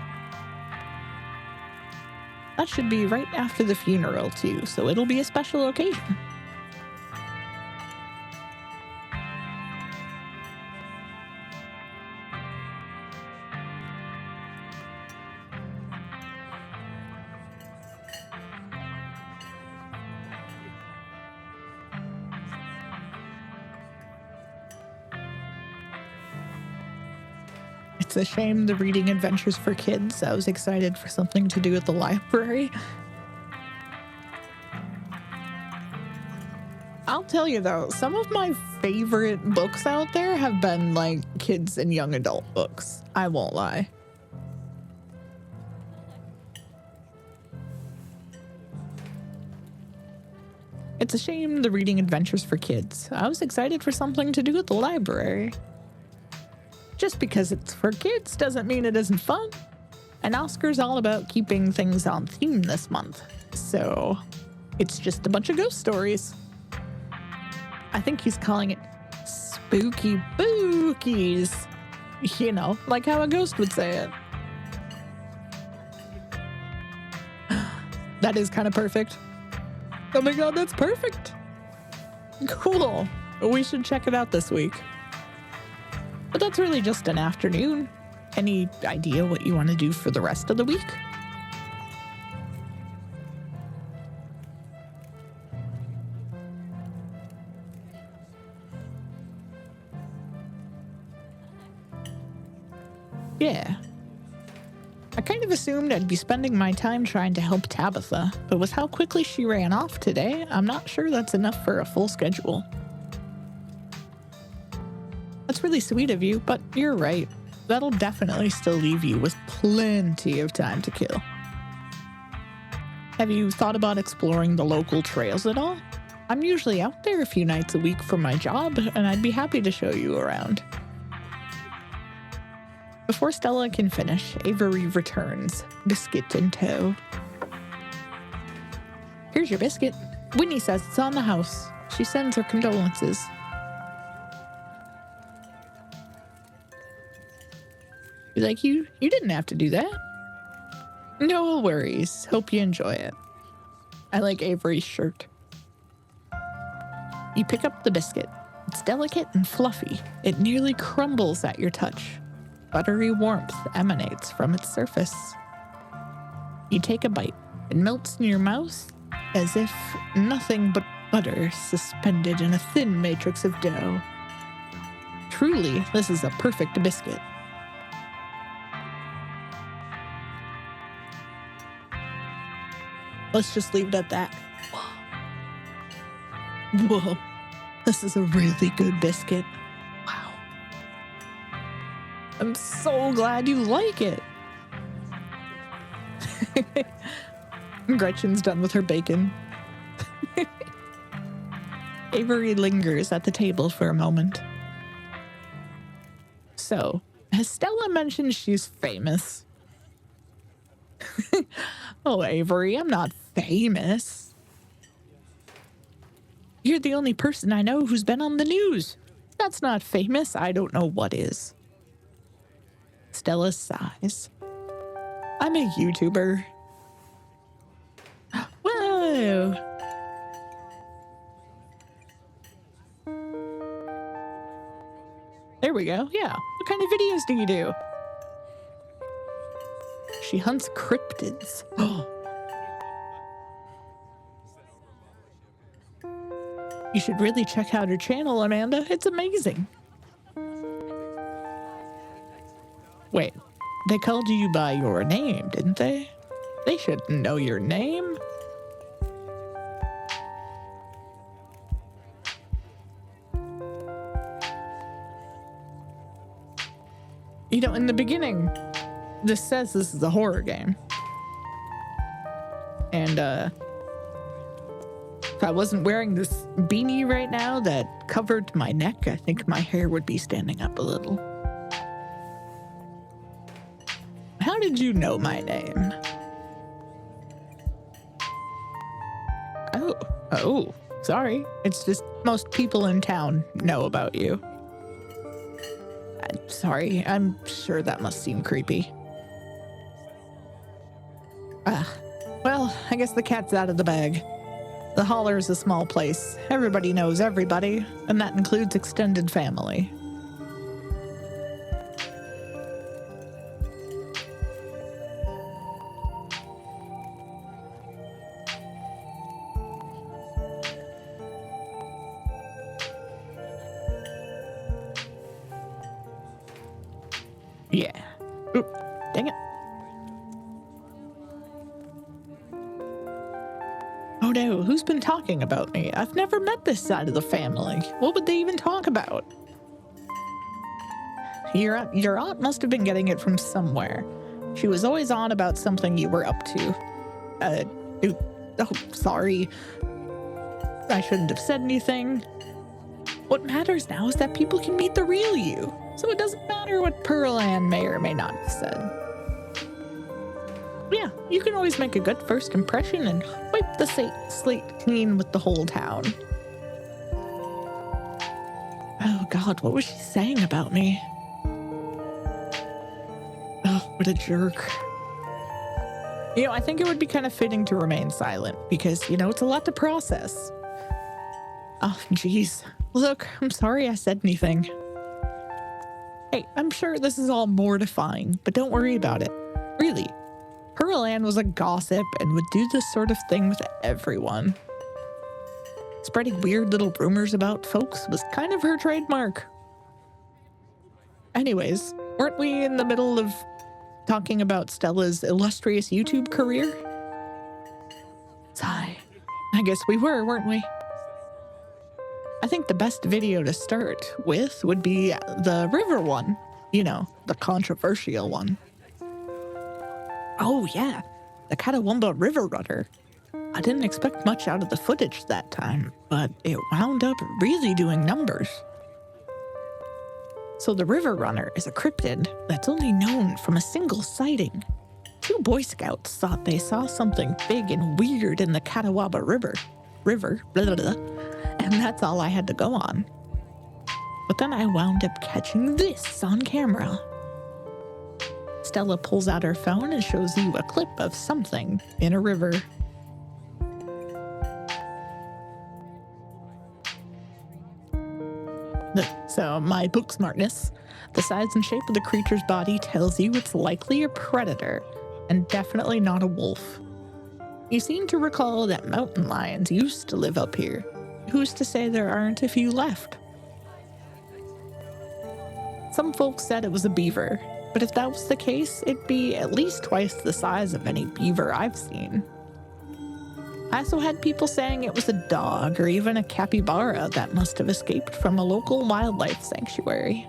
That should be right after the funeral too, so it'll be a special occasion. It's a shame the reading adventures for kids. I was excited for something to do at the library. I'll tell you though, some of my favorite books out there have been like kids and young adult books. I won't lie. It's a shame the reading adventures for kids. I was excited for something to do at the library. Just because it's for kids doesn't mean it isn't fun. And Oscar's all about keeping things on theme this month. So it's just a bunch of ghost stories. I think he's calling it spooky bookies. You know, like how a ghost would say it. That is kind of perfect. Oh my god, that's perfect. Cool. We should check it out this week. But that's really just an afternoon. Any idea what you want to do for the rest of the week? Yeah. I kind of assumed I'd be spending my time trying to help Tabitha, but with how quickly she ran off today, I'm not sure that's enough for a full schedule. That's really sweet of you, but you're right. That'll definitely still leave you with plenty of time to kill. Have you thought about exploring the local trails at all? I'm usually out there a few nights a week for my job, and I'd be happy to show you around. Before Stella can finish, Avery returns, biscuit in tow. Here's your biscuit. Winnie says it's on the house. She sends her condolences. You're like, you didn't have to do that. No worries. Hope you enjoy it. I like Avery's shirt. You pick up the biscuit. It's delicate and fluffy. It nearly crumbles at your touch. Buttery warmth emanates from its surface. You take a bite. It melts in your mouth as if nothing but butter suspended in a thin matrix of dough. Truly, this is a perfect biscuit. Let's just leave it at that. Whoa. This is a really good biscuit. Wow. I'm so glad you like it. Gretchen's done with her bacon. Avery lingers at the table for a moment. So, has Stella mentioned she's famous? Oh, Avery, I'm not famous. You're the only person I know who's been on the news. That's not famous. I don't know what is. Stella sighs. I'm a YouTuber. Whoa. There we go. Yeah. What kind of videos do you do? She hunts cryptids. You should really check out her channel, Amanda. It's amazing. They called you by your name, didn't they? They should know your name. You know, in the beginning, this says this is a horror game. And, if I wasn't wearing this beanie right now that covered my neck, I think my hair would be standing up a little. How did you know my name? Oh, sorry. It's just most people in town know about you. I'm sorry, I'm sure that must seem creepy. Well, I guess the cat's out of the bag. The Holler is a small place. Everybody knows everybody, and that includes extended family. Yeah. Oop, dang it. Oh no, who's been talking about me? I've never met this side of the family. What would they even talk about? Your aunt must have been getting it from somewhere. She was always on about something you were up to. Sorry. I shouldn't have said anything. What matters now is that people can meet the real you, so it doesn't matter what Pearl Ann may or may not have said. Yeah, you can always make a good first impression and wipe the slate clean with the whole town. Oh God, what was she saying about me? Oh, what a jerk. You know, I think it would be kind of fitting to remain silent because, you know, it's a lot to process. Oh, jeez. Look, I'm sorry I said anything. Hey, I'm sure this is all mortifying, but don't worry about it. Really. Pearl Ann was a gossip and would do this sort of thing with everyone. Spreading weird little rumors about folks was kind of her trademark. Anyways, weren't we in the middle of talking about Stella's illustrious YouTube career? Sigh. I guess we were, weren't we? I think the best video to start with would be the river one. You know, the controversial one. Oh yeah, the Catawamba River Runner. I didn't expect much out of the footage that time, but it wound up really doing numbers. So the River Runner is a cryptid that's only known from a single sighting. 2 Boy Scouts thought they saw something big and weird in the Catawamba River, blah, blah, blah, and that's all I had to go on. But then I wound up catching this on camera. Stella pulls out her phone and shows you a clip of something in a river. So, my book smartness. The size and shape of the creature's body tells you it's likely a predator, and definitely not a wolf. You seem to recall that mountain lions used to live up here. Who's to say there aren't a few left? Some folks said it was a beaver, but if that was the case, it'd be at least twice the size of any beaver I've seen. I also had people saying it was a dog or even a capybara that must have escaped from a local wildlife sanctuary.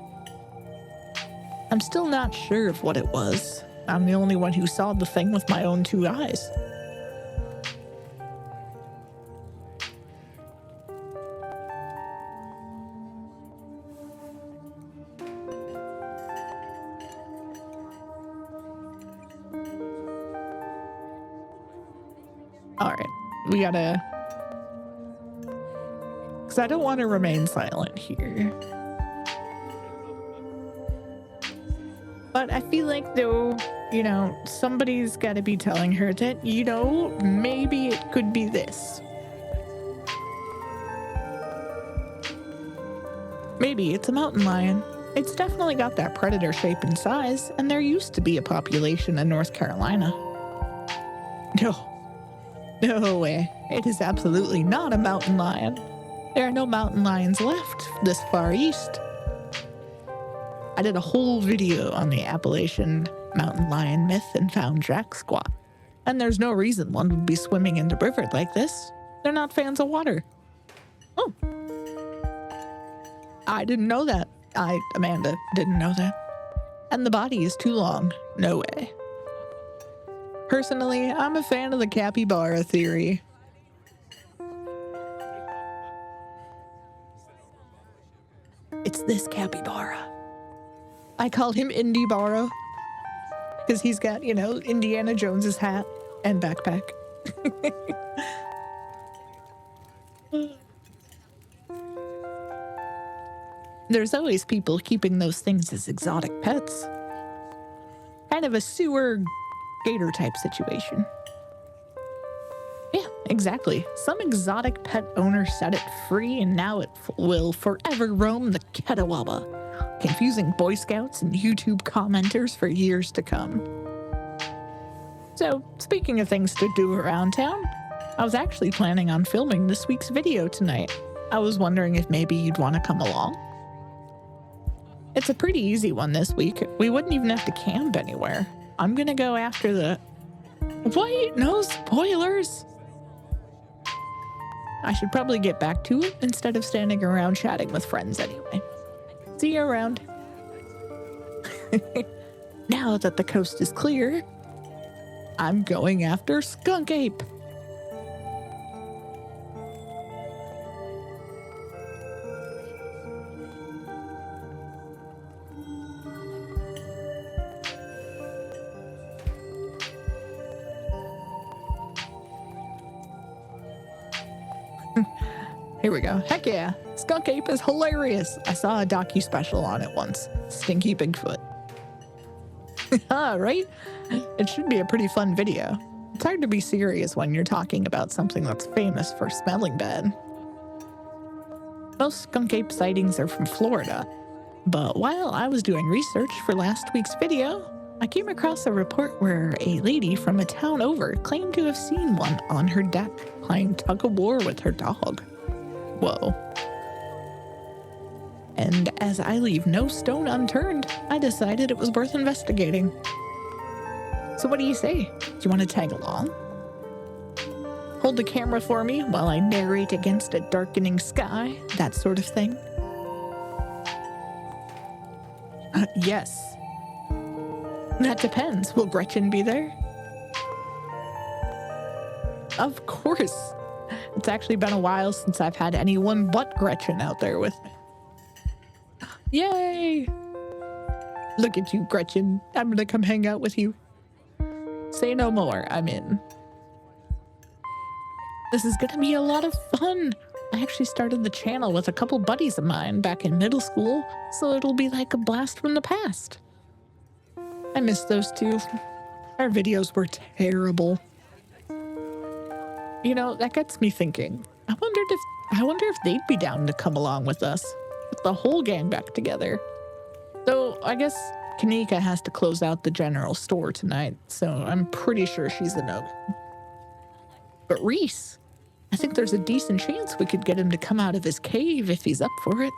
I'm still not sure of what it was. I'm the only one who saw the thing with my own 2 eyes. Alright, we gotta... Because I don't want to remain silent here. But I feel like, though, you know, somebody's gotta be telling her that, you know, maybe it could be this. Maybe it's a mountain lion. It's definitely got that predator shape and size, and there used to be a population in North Carolina. No way. It is absolutely not a mountain lion. There are no mountain lions left this far east. I did a whole video on the Appalachian mountain lion myth and found jack squat. And there's no reason one would be swimming in the river like this. They're not fans of water. Oh. I didn't know that. Amanda, didn't know that. And the body is too long. No way. Personally, I'm a fan of the capybara theory. It's this capybara. I called him Indy Barra because he's got, Indiana Jones's hat and backpack. There's always people keeping those things as exotic pets. Kind of a sewer gator type situation. Yeah, exactly. Some exotic pet owner set it free and now it will forever roam the Ketawaba, confusing Boy Scouts and YouTube commenters for years to come. So, speaking of things to do around town, I was actually planning on filming this week's video tonight. I was wondering if maybe you'd want to come along. It's a pretty easy one this week. We wouldn't even have to camp anywhere. I'm gonna go after the... Wait, no spoilers! I should probably get back to it instead of standing around chatting with friends anyway. See you around. Now that the coast is clear, I'm going after Skunk Ape. Here we go. Heck yeah. Skunk Ape is hilarious. I saw a docu-special on it once. Stinky Bigfoot. Right? It should be a pretty fun video. It's hard to be serious when you're talking about something that's famous for smelling bad. Most Skunk Ape sightings are from Florida. But while I was doing research for last week's video, I came across a report where a lady from a town over claimed to have seen one on her deck playing tug-of-war with her dog. Whoa. And as I leave no stone unturned, I decided it was worth investigating. So what do you say? Do you want to tag along? Hold the camera for me while I narrate against a darkening sky, that sort of thing? Yes. That depends. Will Gretchen be there? Of course. It's actually been a while since I've had anyone but Gretchen out there with me. Yay! Look at you, Gretchen. I'm gonna come hang out with you. Say no more. I'm in. This is gonna be a lot of fun. I actually started the channel with a couple buddies of mine back in middle school, so it'll be like a blast from the past. I miss those two. Our videos were terrible. That gets me thinking. I wonder if they'd be down to come along with us. Get the whole gang back together. Though I guess Kanika has to close out the general store tonight, so I'm pretty sure she's a no. But Reese, I think there's a decent chance we could get him to come out of his cave if he's up for it.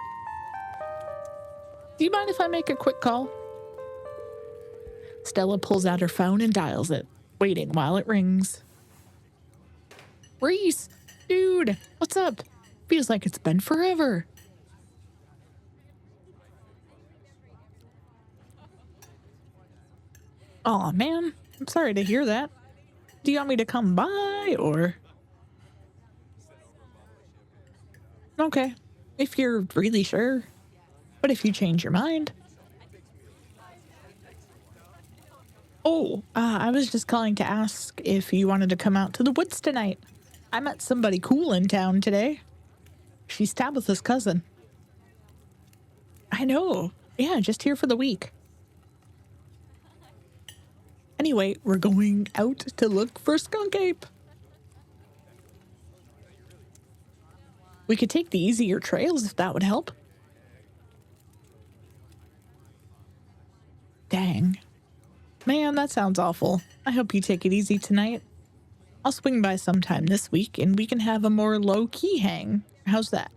Do you mind if I make a quick call? Stella pulls out her phone and dials it, waiting while it rings. Reese, dude, what's up? Feels like it's been forever. Aw, man, I'm sorry to hear that. Do you want me to come by, or? Okay, if you're really sure. But if you change your mind. Oh, I was just calling to ask if you wanted to come out to the woods tonight. I met somebody cool in town today. She's Tabitha's cousin. I know. Yeah, just here for the week. Anyway, we're going out to look for Skunk Ape. We could take the easier trails if that would help. Dang. Man, that sounds awful. I hope you take it easy tonight. I'll swing by sometime this week and we can have a more low-key hang. How's that?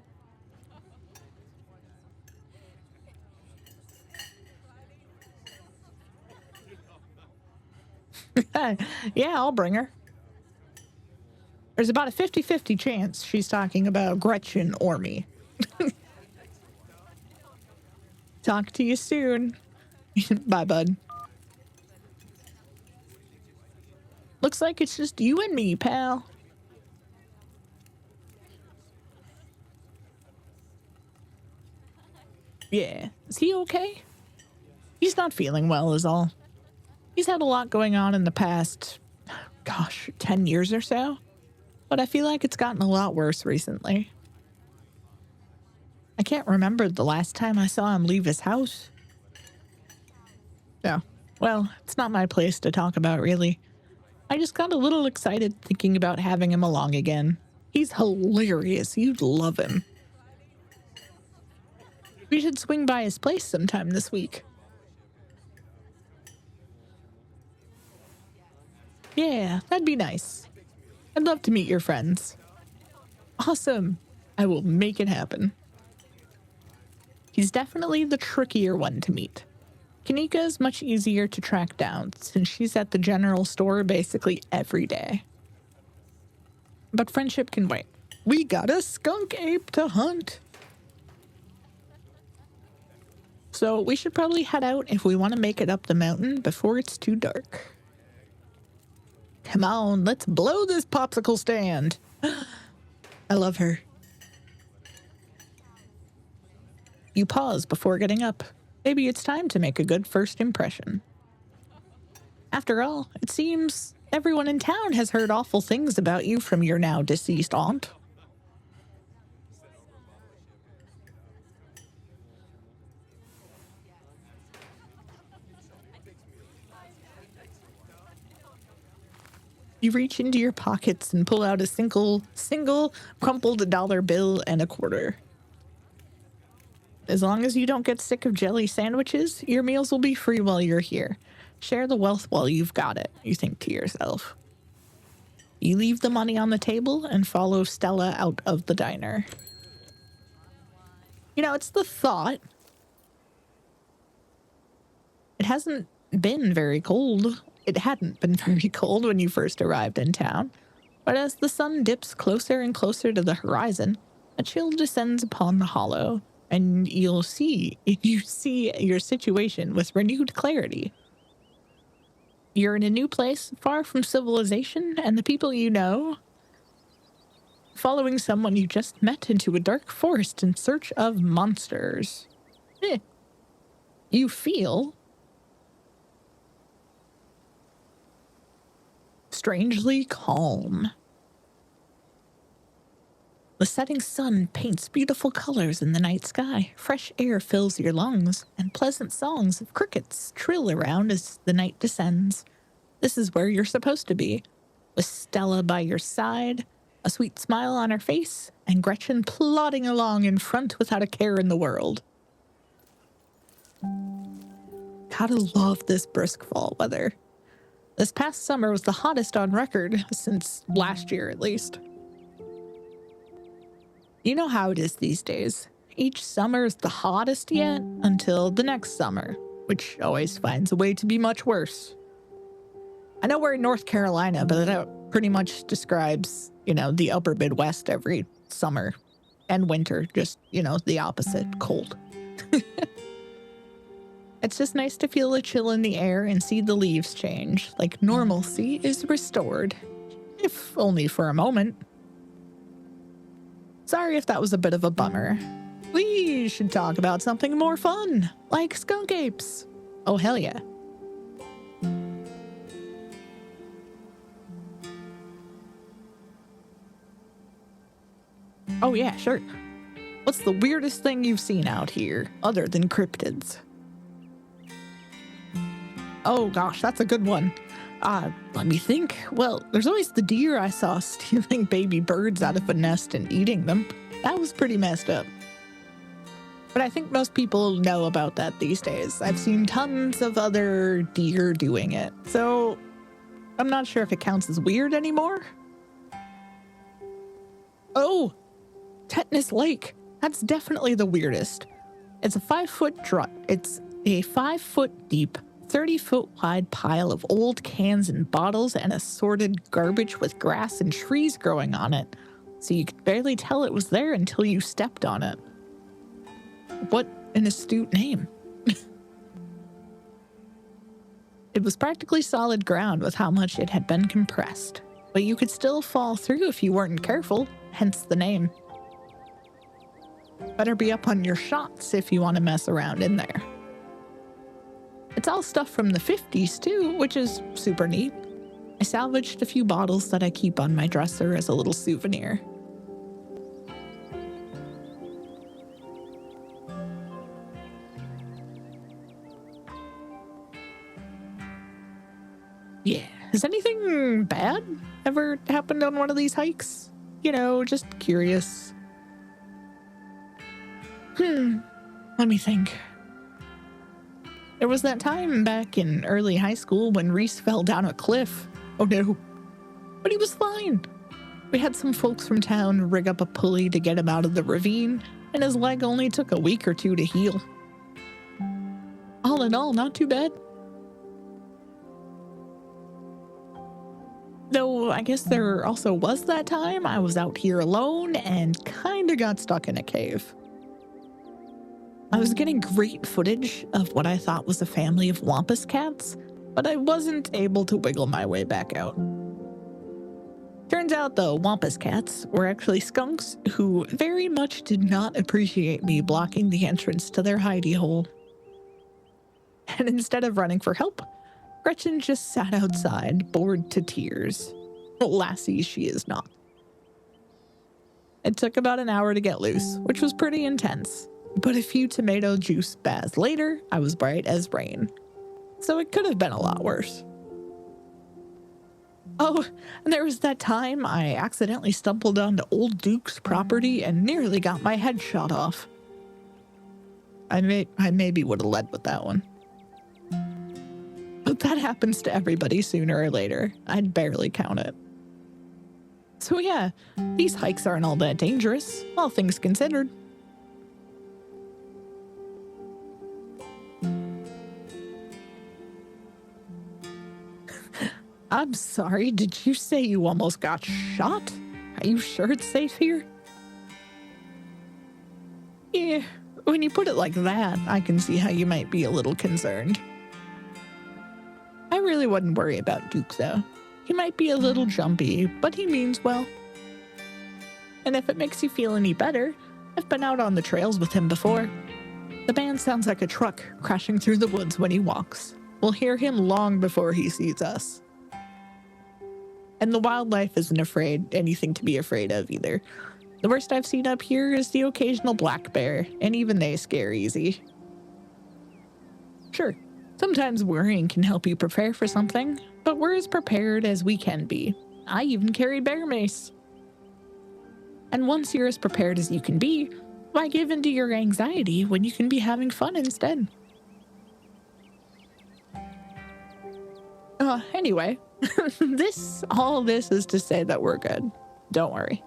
Yeah, I'll bring her. There's about a 50-50 chance she's talking about Gretchen or me. Talk to you soon. Bye, bud. Looks like it's just you and me, pal. Yeah. Is he okay? He's not feeling well is all. He's had a lot going on in the past, 10 years or so. But I feel like it's gotten a lot worse recently. I can't remember the last time I saw him leave his house. Yeah. Well, it's not my place to talk about, really. I just got a little excited thinking about having him along again. He's hilarious. You'd love him. We should swing by his place sometime this week. Yeah, that'd be nice. I'd love to meet your friends. Awesome. I will make it happen. He's definitely the trickier one to meet. Kanika is much easier to track down since she's at the general store basically every day. But friendship can wait. We got a skunk ape to hunt. So we should probably head out if we want to make it up the mountain before it's too dark. Come on, let's blow this popsicle stand. I love her. You pause before getting up. Maybe it's time to make a good first impression. After all, it seems everyone in town has heard awful things about you from your now deceased aunt. You reach into your pockets and pull out a single crumpled dollar bill and a quarter. As long as you don't get sick of jelly sandwiches, your meals will be free while you're here. Share the wealth while you've got it, you think to yourself. You leave the money on the table and follow Stella out of the diner. You know, it's the thought. It hasn't been very cold. It hadn't been very cold when you first arrived in town. But as the sun dips closer and closer to the horizon, a chill descends upon the hollow, and you see your situation with renewed clarity. You're in a new place, far from civilization and the people you know, following someone you just met into a dark forest in search of monsters. You feel strangely calm. The setting sun paints beautiful colors in the night sky. Fresh air fills your lungs, and pleasant songs of crickets trill around as the night descends. This is where you're supposed to be, with Stella by your side, a sweet smile on her face, and Gretchen plodding along in front without a care in the world. Gotta love this brisk fall weather. This past summer was the hottest on record, since last year at least. You know how it is these days. Each summer is the hottest yet until the next summer, which always finds a way to be much worse. I know we're in North Carolina, but that pretty much describes, the upper Midwest every summer and winter, just, the opposite, cold. It's just nice to feel a chill in the air and see the leaves change, like normalcy is restored, if only for a moment. Sorry if that was a bit of a bummer. We should talk about something more fun, like skunk apes. Oh, hell yeah. Oh yeah, sure. What's the weirdest thing you've seen out here, other than cryptids? Oh gosh, that's a good one. Let me think. Well, there's always the deer I saw stealing baby birds out of a nest and eating them. That was pretty messed up. But I think most people know about that these days. I've seen tons of other deer doing it. So I'm not sure if it counts as weird anymore. Oh, Tetanus Lake. That's definitely the weirdest. It's a 5-foot drop. It's a 5-foot deep, 30-foot wide pile of old cans and bottles and assorted garbage with grass and trees growing on it, so you could barely tell it was there until you stepped on it. What an astute name. It was practically solid ground with how much it had been compressed, but you could still fall through if you weren't careful, hence the name. Better be up on your shots if you want to mess around in there. It's all stuff from the 50s too, which is super neat. I salvaged a few bottles that I keep on my dresser as a little souvenir. Yeah, has anything bad ever happened on one of these hikes? You know, just curious. Let me think. There was that time back in early high school when Reese fell down a cliff. Oh no. But he was fine. We had some folks from town rig up a pulley to get him out of the ravine, and his leg only took a week or two to heal. All in all, not too bad. Though I guess there also was that time I was out here alone and kinda got stuck in a cave. I was getting great footage of what I thought was a family of wampus cats, but I wasn't able to wiggle my way back out. Turns out the wampus cats were actually skunks who very much did not appreciate me blocking the entrance to their hidey hole. And instead of running for help, Gretchen just sat outside, bored to tears. Lassie she is not. It took about an hour to get loose, which was pretty intense. But a few tomato juice baths later, I was bright as rain. So it could have been a lot worse. Oh, and there was that time I accidentally stumbled onto Old Duke's property and nearly got my head shot off. I maybe would have led with that one. But that happens to everybody sooner or later. I'd barely count it. So yeah, these hikes aren't all that dangerous, all things considered. I'm sorry, did you say you almost got shot? Are you sure it's safe here? Yeah, when you put it like that, I can see how you might be a little concerned. I really wouldn't worry about Duke, though. He might be a little jumpy, but he means well. And if it makes you feel any better, I've been out on the trails with him before. The man sounds like a truck crashing through the woods when he walks. We'll hear him long before he sees us. And the wildlife isn't anything to be afraid of either. The worst I've seen up here is the occasional black bear, and even they scare easy. Sure, sometimes worrying can help you prepare for something, but we're as prepared as we can be. I even carry bear mace. And once you're as prepared as you can be, why give in to your anxiety when you can be having fun instead? Anyway, all this is to say that we're good. Don't worry.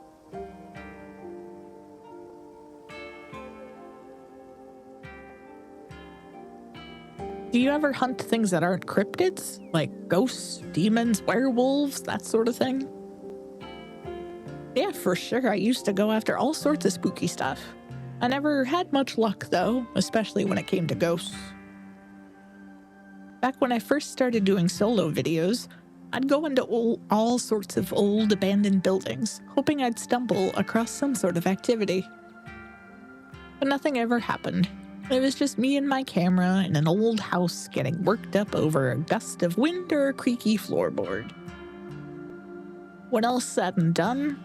Do you ever hunt things that aren't cryptids? Like ghosts, demons, werewolves, that sort of thing? Yeah, for sure. I used to go after all sorts of spooky stuff. I never had much luck, though, especially when it came to ghosts. Back when I first started doing solo videos, I'd go into all sorts of old abandoned buildings, hoping I'd stumble across some sort of activity. But nothing ever happened. It was just me and my camera in an old house getting worked up over a gust of wind or a creaky floorboard. When all's said and done,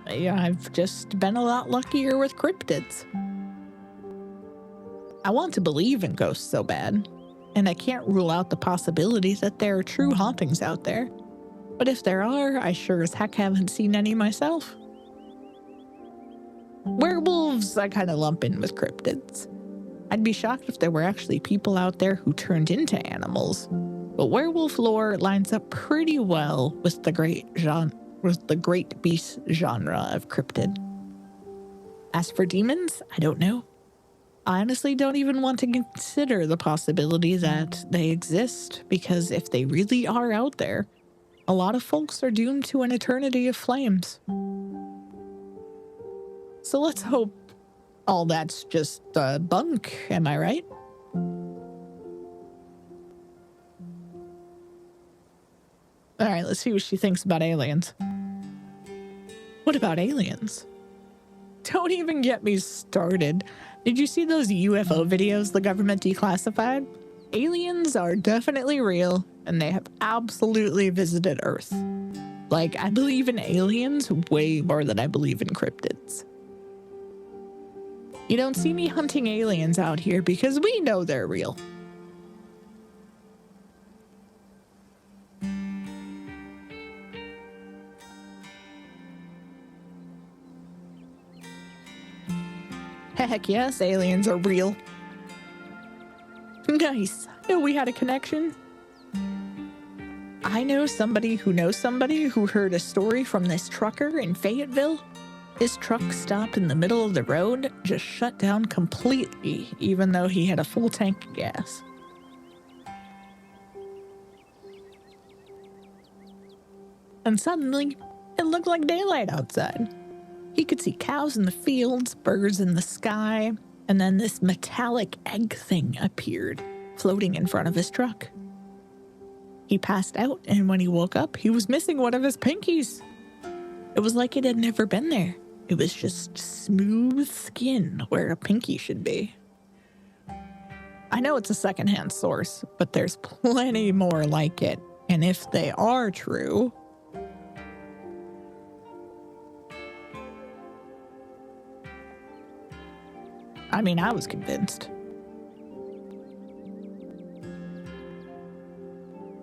I've just been a lot luckier with cryptids. I want to believe in ghosts so bad, and I can't rule out the possibility that there are true hauntings out there. But if there are, I sure as heck haven't seen any myself. Werewolves, I kind of lump in with cryptids. I'd be shocked if there were actually people out there who turned into animals. But werewolf lore lines up pretty well with the great beast genre of cryptid. As for demons, I don't know. I honestly don't even want to consider the possibility that they exist, because if they really are out there, a lot of folks are doomed to an eternity of flames. So let's hope all that's just bunk, am I right? All right, let's see what she thinks about aliens. What about aliens? Don't even get me started. Did you see those UFO videos the government declassified? Aliens are definitely real, and they have absolutely visited Earth. Like, I believe in aliens way more than I believe in cryptids. You don't see me hunting aliens out here because we know they're real. Heck yes, aliens are real. Nice. I know we had a connection. I know somebody who heard a story from this trucker in Fayetteville. His truck stopped in the middle of the road, just shut down completely, even though he had a full tank of gas. And suddenly, it looked like daylight outside. He could see cows in the fields, birds in the sky, and then this metallic egg thing appeared, floating in front of his truck. He passed out, and when he woke up, he was missing one of his pinkies. It was like it had never been there. It was just smooth skin where a pinky should be. I know it's a secondhand source, but there's plenty more like it. And if they are true, I mean, I was convinced.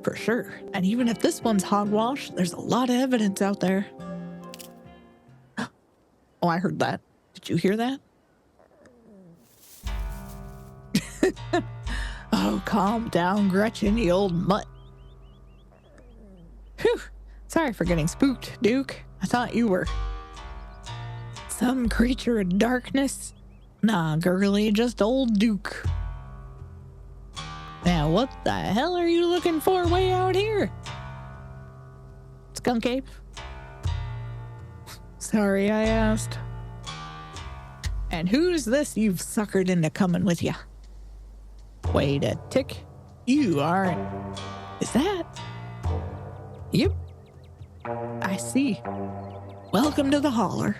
For sure. And even if this one's hogwash, there's a lot of evidence out there. Oh, I heard that. Did you hear that? Oh, calm down, Gretchen, you old mutt. Whew. Sorry for getting spooked, Duke. I thought you were some creature of darkness. Nah, girly, just old Duke. Now, what the hell are you looking for way out here? Skunk ape? Sorry I asked. And who's this you've suckered into coming with ya? Wait a tick. You aren't. Is that? Yep. I see. Welcome to the holler.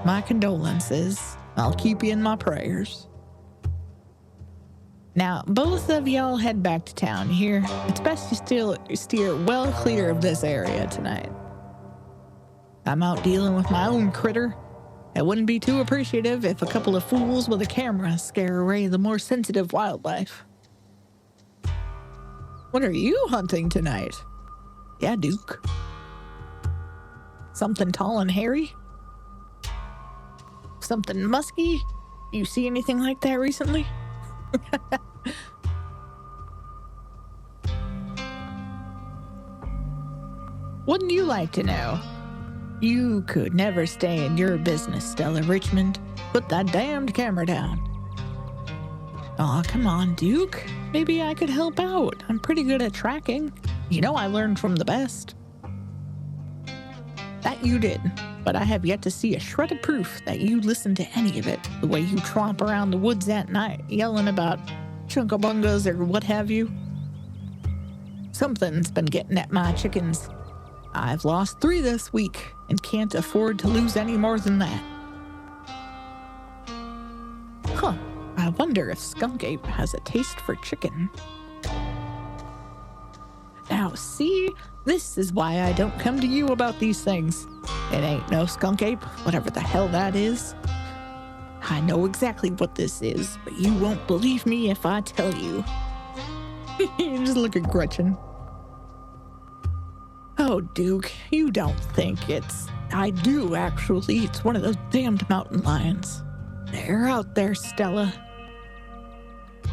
My condolences. I'll keep you in my prayers. Now, both of y'all head back to town here. It's best you steer well clear of this area tonight. I'm out dealing with my own critter. I wouldn't be too appreciative if a couple of fools with a camera scare away the more sensitive wildlife. What are you hunting tonight? Yeah, Duke. Something tall and hairy? Something musky? You see anything like that recently? Wouldn't you like to know? You could never stay in your business, Stella Richmond. Put that damned camera down. Aw, come on, Duke. Maybe I could help out. I'm pretty good at tracking. You know I learned from the best. That you did, but I have yet to see a shred of proof that you listened to any of it, the way you tromp around the woods at night, yelling about chunkabungas or what have you. Something's been getting at my chickens. I've lost 3 this week and can't afford to lose any more than that. Huh, I wonder if Skunk Ape has a taste for chicken. Now see, this is why I don't come to you about these things. It ain't no Skunk Ape, whatever the hell that is. I know exactly what this is, but you won't believe me if I tell you. Just look at Gretchen. Oh, Duke, you don't think it's... I do, actually. It's one of those damned mountain lions. They're out there, Stella.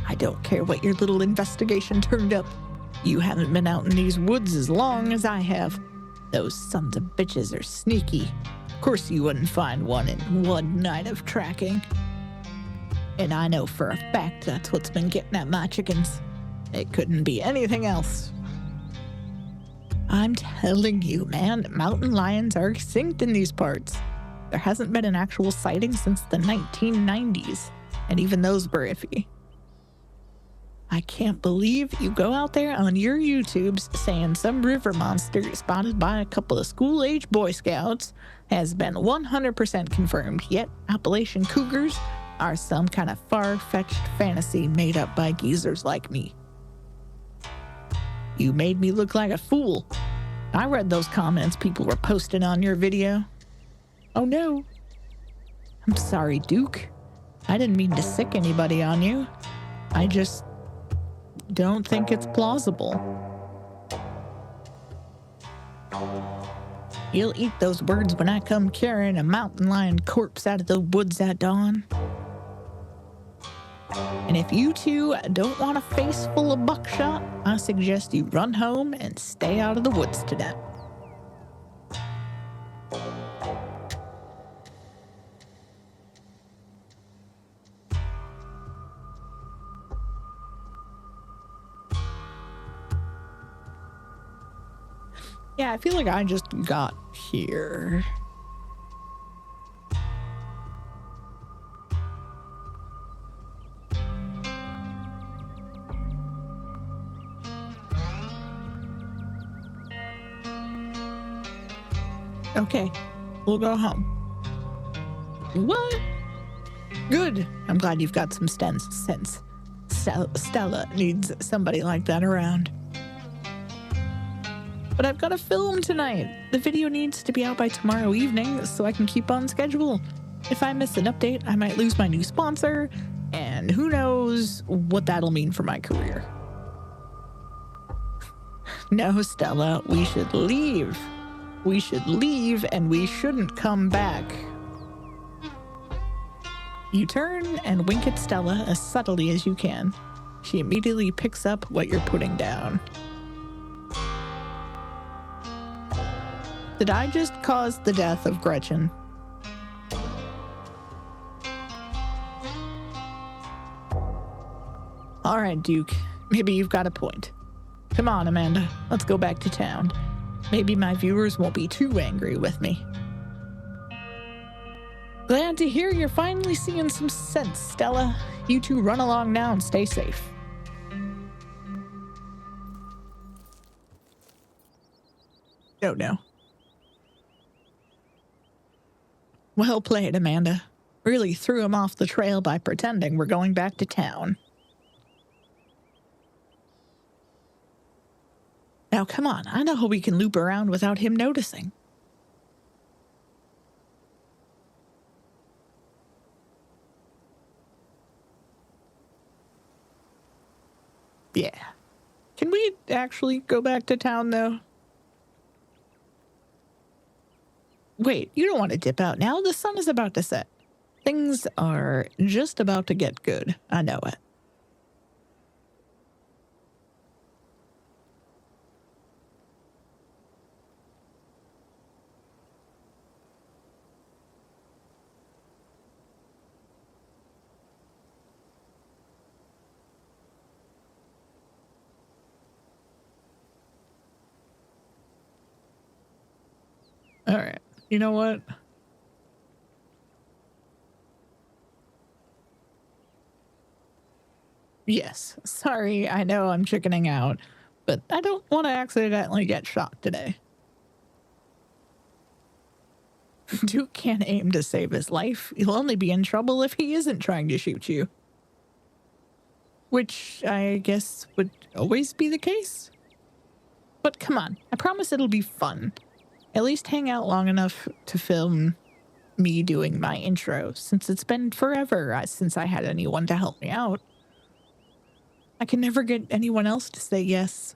I don't care what your little investigation turned up. You haven't been out in these woods as long as I have. Those sons of bitches are sneaky. Of course you wouldn't find one in one night of tracking. And I know for a fact that's what's been getting at my chickens. It couldn't be anything else. I'm telling you, man, mountain lions are extinct in these parts. There hasn't been an actual sighting since the 1990s, and even those were iffy. I can't believe you go out there on your YouTubes saying some river monster spotted by a couple of school-age Boy Scouts has been 100% confirmed, yet Appalachian cougars are some kind of far-fetched fantasy made up by geezers like me. You made me look like a fool. I read those comments people were posting on your video. Oh no. I'm sorry, Duke. I didn't mean to sick anybody on you. I just don't think it's plausible. You'll eat those words when I come carrying a mountain lion corpse out of the woods at dawn. And if you two don't want a face full of buckshot, I suggest you run home and stay out of the woods tonight. Yeah, I feel like I just got here. Okay, we'll go home. What? Good. I'm glad you've got some sense. Stella needs somebody like that around. But I've got a film tonight. The video needs to be out by tomorrow evening so I can keep on schedule. If I miss an update, I might lose my new sponsor, and who knows what that'll mean for my career. No, Stella, we should leave. We should leave, and we shouldn't come back. You turn and wink at Stella as subtly as you can. She immediately picks up what you're putting down. Did I just cause the death of Gretchen? All right, Duke. Maybe you've got a point. Come on, Amanda. Let's go back to town. Maybe my viewers won't be too angry with me. Glad to hear you're finally seeing some sense, Stella. You two run along now and stay safe. Oh, no. Well played, Amanda. Really threw him off the trail by pretending we're going back to town. Now, come on. I know how we can loop around without him noticing. Yeah. Can we actually go back to town, though? Wait, you don't want to dip out now. The sun is about to set. Things are just about to get good. I know it. All right. You know what? Yes. Sorry, I know I'm chickening out, but I don't want to accidentally get shot today. Duke can't aim to save his life. He'll only be in trouble if he isn't trying to shoot you. Which I guess would always be the case. But come on, I promise it'll be fun. At least hang out long enough to film me doing my intro, since it's been forever since I had anyone to help me out. I can never get anyone else to say yes.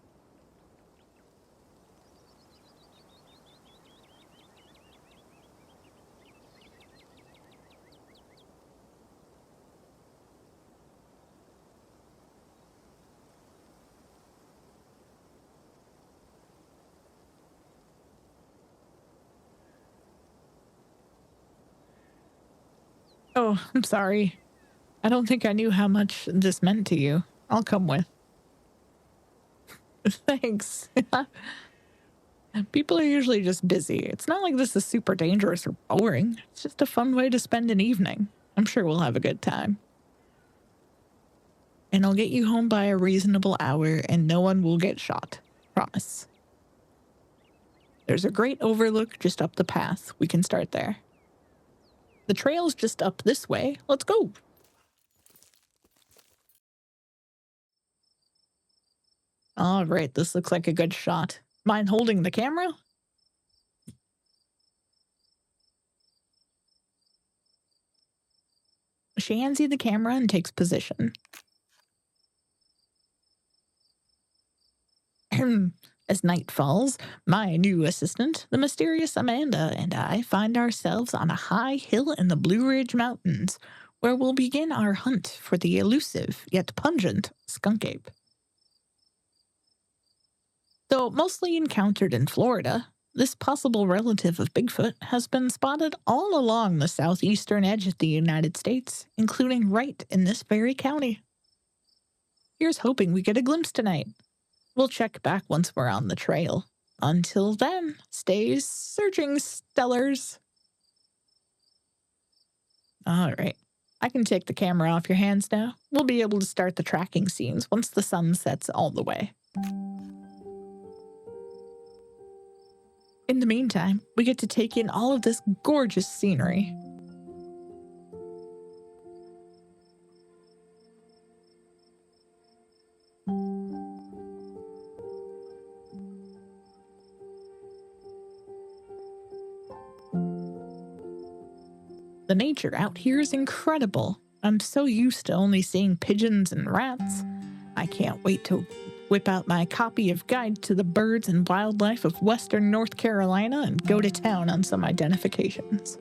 Oh, I'm sorry. I don't think I knew how much this meant to you. I'll come with. Thanks. People are usually just busy. It's not like this is super dangerous or boring. It's just a fun way to spend an evening. I'm sure we'll have a good time. And I'll get you home by a reasonable hour and no one will get shot. Promise. There's a great overlook just up the path. We can start there. The trail's just up this way. Let's go. All right, this looks like a good shot. Mind holding the camera? She hands you the camera and takes position. As night falls, my new assistant, the mysterious Amanda, and I find ourselves on a high hill in the Blue Ridge Mountains, where we'll begin our hunt for the elusive yet pungent skunk ape. Though mostly encountered in Florida, this possible relative of Bigfoot has been spotted all along the southeastern edge of the United States, including right in this very county. Here's hoping we get a glimpse tonight. We'll check back once we're on the trail. Until then, stay searching, Stellars. All right. I can take the camera off your hands now. We'll be able to start the tracking scenes once the sun sets all the way. In the meantime, we get to take in all of this gorgeous scenery. The nature out here is incredible. I'm so used to only seeing pigeons and rats. I can't wait to whip out my copy of Guide to the Birds and Wildlife of Western North Carolina and go to town on some identifications.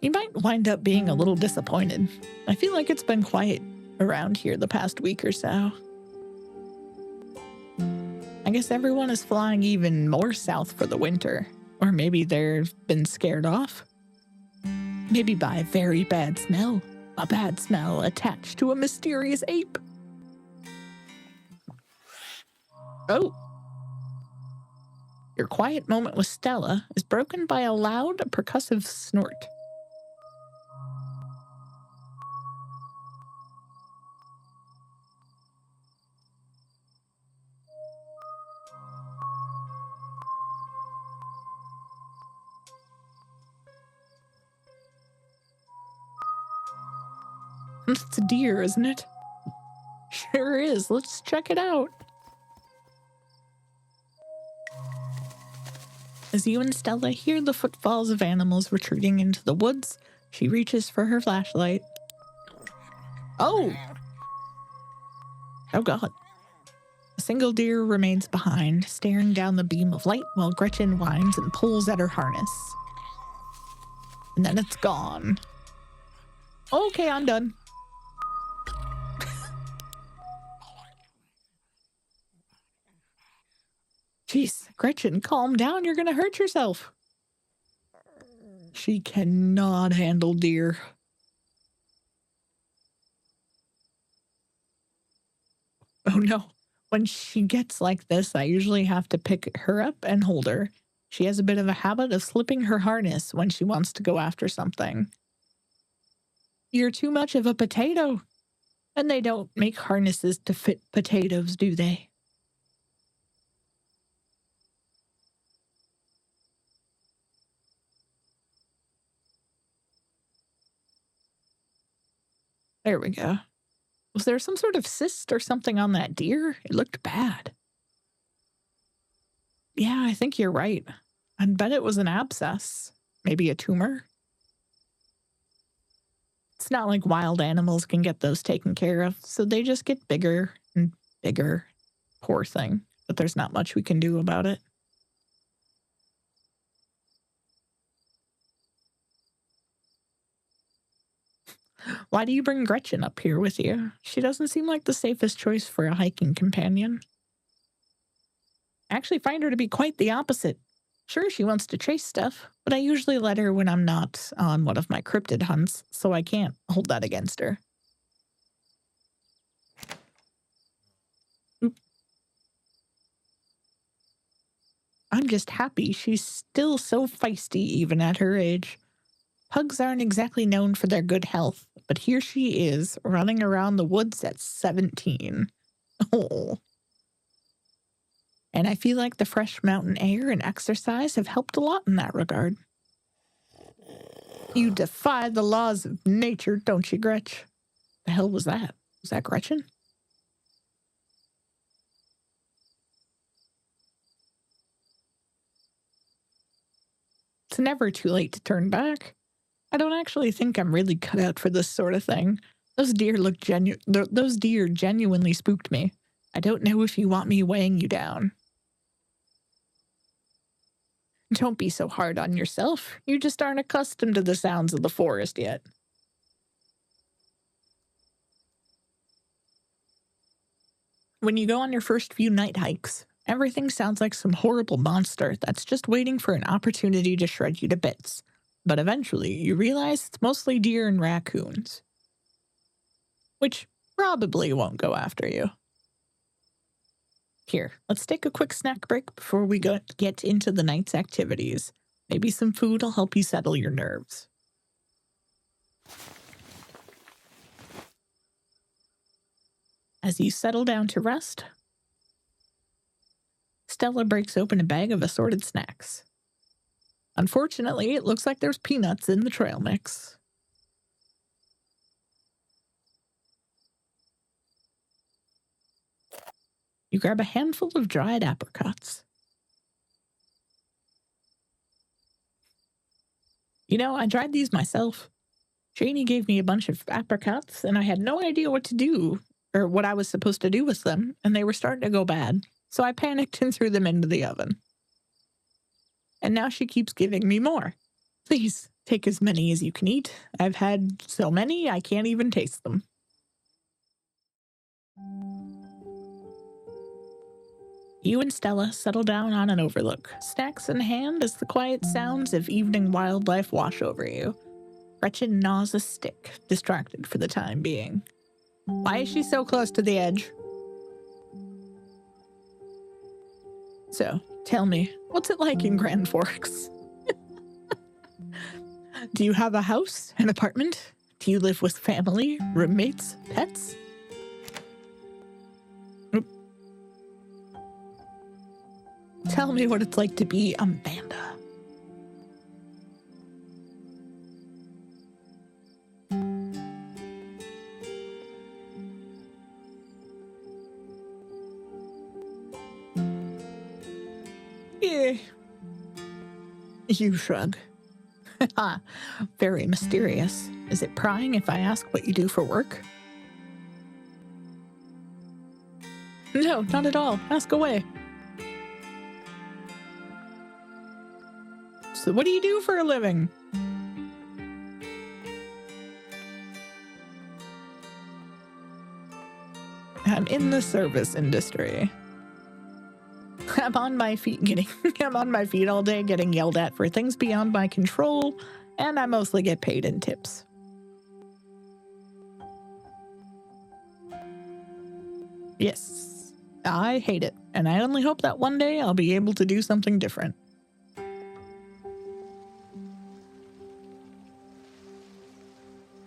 You might wind up being a little disappointed. I feel like it's been quiet around here the past week or so. I guess everyone is flying even more south for the winter. Or maybe they've been scared off. Maybe by a very bad smell. A bad smell attached to a mysterious ape. Oh. Your quiet moment with Stella is broken by a loud, percussive snort. It's a deer, isn't it? Sure is. Let's check it out. As you and Stella hear the footfalls of animals retreating into the woods, she reaches for her flashlight. Oh! Oh God. A single deer remains behind, staring down the beam of light while Gretchen whines and pulls at her harness. And then it's gone. Okay, I'm done. Jeez, Gretchen, calm down. You're going to hurt yourself. She cannot handle deer. Oh no. When she gets like this, I usually have to pick her up and hold her. She has a bit of a habit of slipping her harness when she wants to go after something. You're too much of a potato. And they don't make harnesses to fit potatoes, do they? There we go. Was there some sort of cyst or something on that deer? It looked bad. Yeah, I think you're right. I'd bet it was an abscess. Maybe a tumor. It's not like wild animals can get those taken care of, so they just get bigger and bigger. Poor thing. But there's not much we can do about it. Why do you bring Gretchen up here with you? She doesn't seem like the safest choice for a hiking companion. I actually find her to be quite the opposite. Sure, she wants to chase stuff, but I usually let her when I'm not on one of my cryptid hunts, so I can't hold that against her. Mm, I'm just happy she's still so feisty even at her age. Pugs aren't exactly known for their good health, but here she is, running around the woods at 17. Oh. And I feel like the fresh mountain air and exercise have helped a lot in that regard. You defy the laws of nature, don't you, Gretch? The hell was that? Was that Gretchen? It's never too late to turn back. I don't actually think I'm really cut out for this sort of thing. Those deer those deer genuinely spooked me. I don't know if you want me weighing you down. Don't be so hard on yourself. You just aren't accustomed to the sounds of the forest yet. When you go on your first few night hikes, everything sounds like some horrible monster that's just waiting for an opportunity to shred you to bits. But eventually, you realize it's mostly deer and raccoons, which probably won't go after you. Here, let's take a quick snack break before we get into the night's activities. Maybe some food will help you settle your nerves. As you settle down to rest, Stella breaks open a bag of assorted snacks. Unfortunately, it looks like there's peanuts in the trail mix. You grab a handful of dried apricots. You know, I tried these myself. Janie gave me a bunch of apricots, and I had no idea what to do, or what I was supposed to do with them, and they were starting to go bad, so I panicked and threw them into the oven. And now she keeps giving me more. Please, take as many as you can eat. I've had so many, I can't even taste them. You and Stella settle down on an overlook, snacks in hand as the quiet sounds of evening wildlife wash over you. Gretchen gnaws a stick, distracted for the time being. Why is she so close to the edge? So, tell me, what's it like in Grand Forks? Do you have a house, an apartment? Do you live with family, roommates, pets? Tell me what it's like to be Amanda. Yeah. You shrug. Very mysterious. Is it prying if I ask what you do for work? No, not at all. Ask away. So what do you do for a living? I'm in the service industry. I'm on my feet all day getting yelled at for things beyond my control, and I mostly get paid in tips. Yes, I hate it, and I only hope that one day I'll be able to do something different.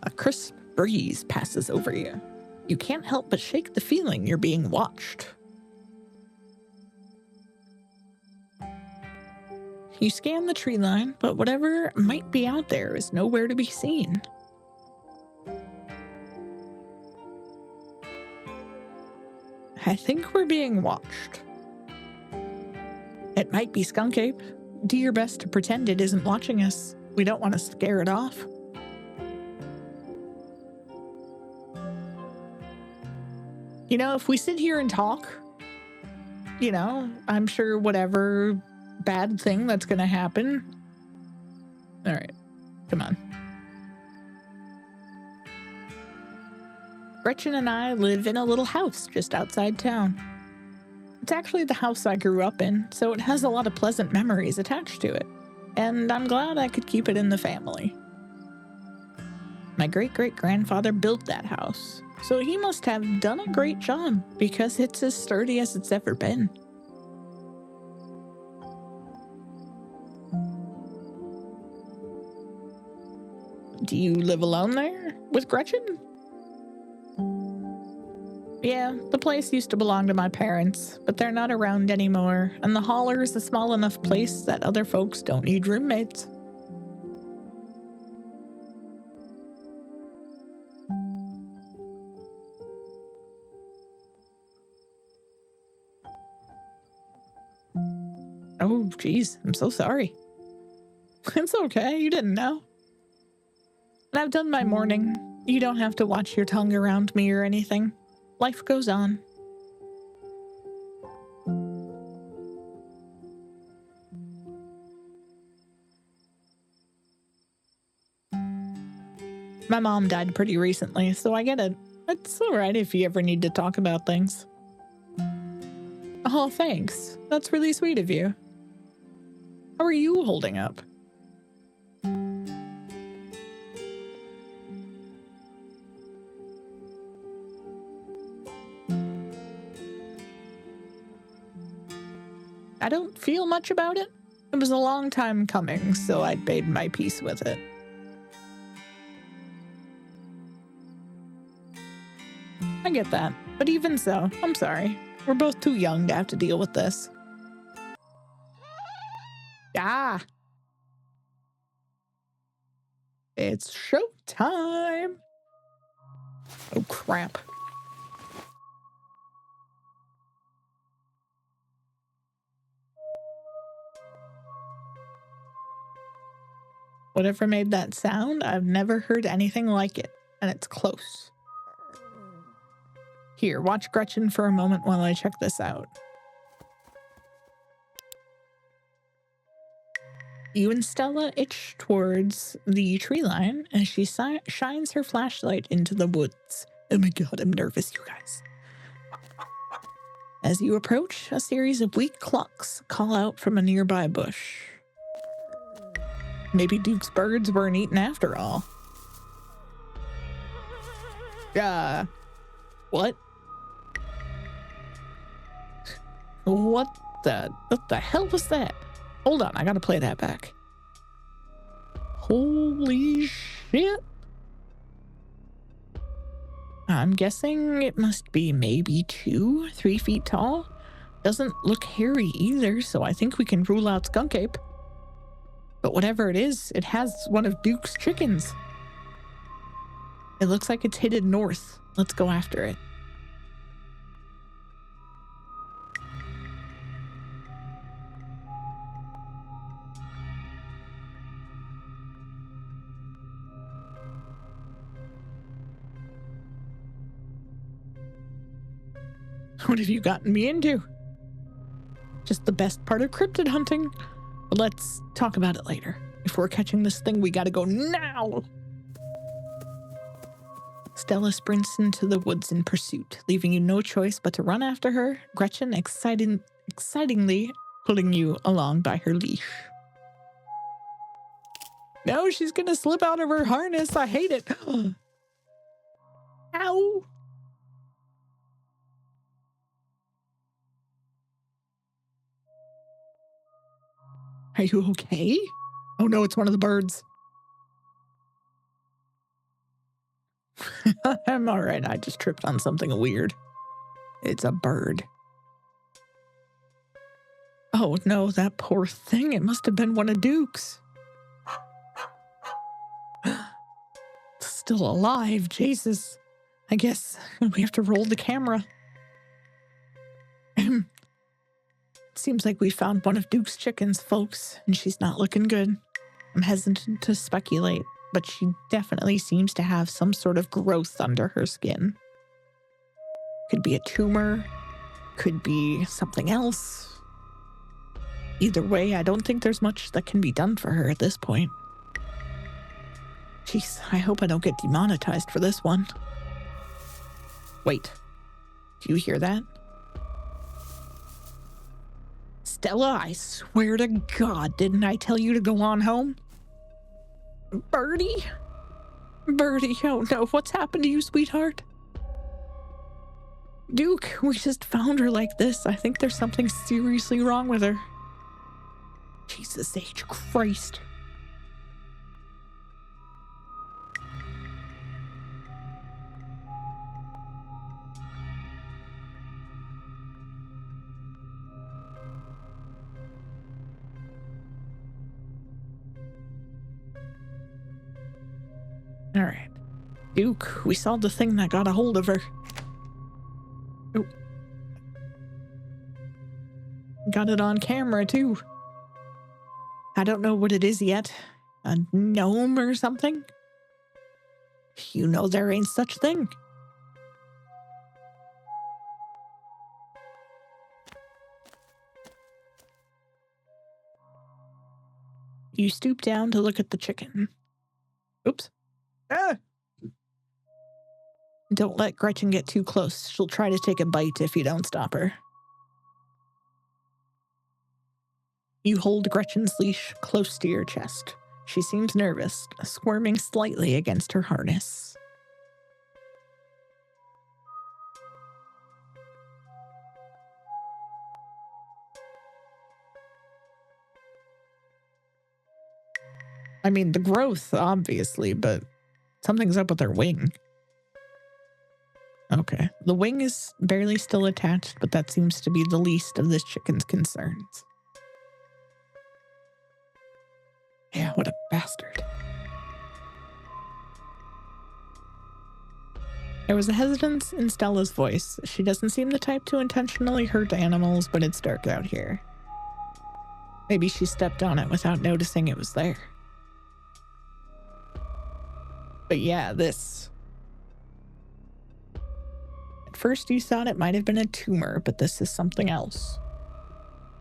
A crisp breeze passes over you. You can't help but shake the feeling you're being watched. You scan the tree line, but whatever might be out there is nowhere to be seen. I think we're being watched. It might be Skunk Ape. Do your best to pretend it isn't watching us. We don't want to scare it off. You know, if we sit here and talk, you know, I'm sure whatever bad thing that's going to happen. All right, come on. Gretchen and I live in a little house just outside town. It's actually the house I grew up in, so it has a lot of pleasant memories attached to it. And I'm glad I could keep it in the family. My great-great-grandfather built that house, so he must have done a great job because it's as sturdy as it's ever been. Do you live alone there with Gretchen? Yeah, the place used to belong to my parents, but they're not around anymore, and the holler is a small enough place that other folks don't need roommates. Oh, geez, I'm so sorry. It's okay, you didn't know. I've done my mourning. You don't have to watch your tongue around me or anything. Life goes on. My mom died pretty recently, so I get it. It's alright if you ever need to talk about things. Oh, thanks. That's really sweet of you. How are you holding up? I don't feel much about it. It was a long time coming, so I'd made my peace with it. I get that, but even so, I'm sorry. We're both too young to have to deal with this. Ah! It's showtime! Oh, crap. Whatever made that sound, I've never heard anything like it, and it's close. Here, watch Gretchen for a moment while I check this out. You and Stella itch towards the tree line as she shines her flashlight into the woods. Oh my god, I'm nervous, you guys. As you approach, a series of weak clucks call out from a nearby bush. Maybe Duke's birds weren't eaten after all. What? What the hell was that? Hold on, I gotta play that back. Holy shit. I'm guessing it must be maybe 2-3 feet tall. Doesn't look hairy either, so I think we can rule out skunk ape. But whatever it is, it has one of Duke's chickens. It looks like it's headed north. Let's go after it. What have you gotten me into? Just the best part of cryptid hunting. But let's talk about it later. If we're catching this thing, we gotta go now! Stella sprints into the woods in pursuit, leaving you no choice but to run after her, Gretchen excitingly pulling you along by her leash. No, she's gonna slip out of her harness. I hate it. Ow! Are you okay? Oh no, it's one of the birds. I'm alright, I just tripped on something weird. It's a bird. Oh no, that poor thing, it must have been one of Duke's. Still alive, Jesus. I guess we have to roll the camera. Seems like we found one of Duke's chickens, folks, and she's not looking good. I'm hesitant to speculate, but she definitely seems to have some sort of growth under her skin. Could be a tumor, could be something else. Either way, I don't think there's much that can be done for her at this point. Jeez, I hope I don't get demonetized for this one. Wait, do you hear that? Stella, I swear to God, didn't I tell you to go on home? Birdie? Birdie, oh no, what's happened to you, sweetheart? Duke, we just found her like this. I think there's something seriously wrong with her. Jesus H. Christ. All right. Duke, we saw the thing that got a hold of her. Oh. Got it on camera, too. I don't know what it is yet. A gnome or something? You know there ain't such thing. You stoop down to look at the chicken. Oops. Ah! Don't let Gretchen get too close. She'll try to take a bite if you don't stop her. You hold Gretchen's leash close to your chest. She seems nervous, squirming slightly against her harness. I mean, the growth, obviously, but something's up with her wing. Okay. The wing is barely still attached, but that seems to be the least of this chicken's concerns. Yeah, what a bastard. There was a hesitance in Stella's voice. She doesn't seem the type to intentionally hurt animals, but it's dark out here. Maybe she stepped on it without noticing it was there. But yeah, this. At first you thought it might have been a tumor, but this is something else.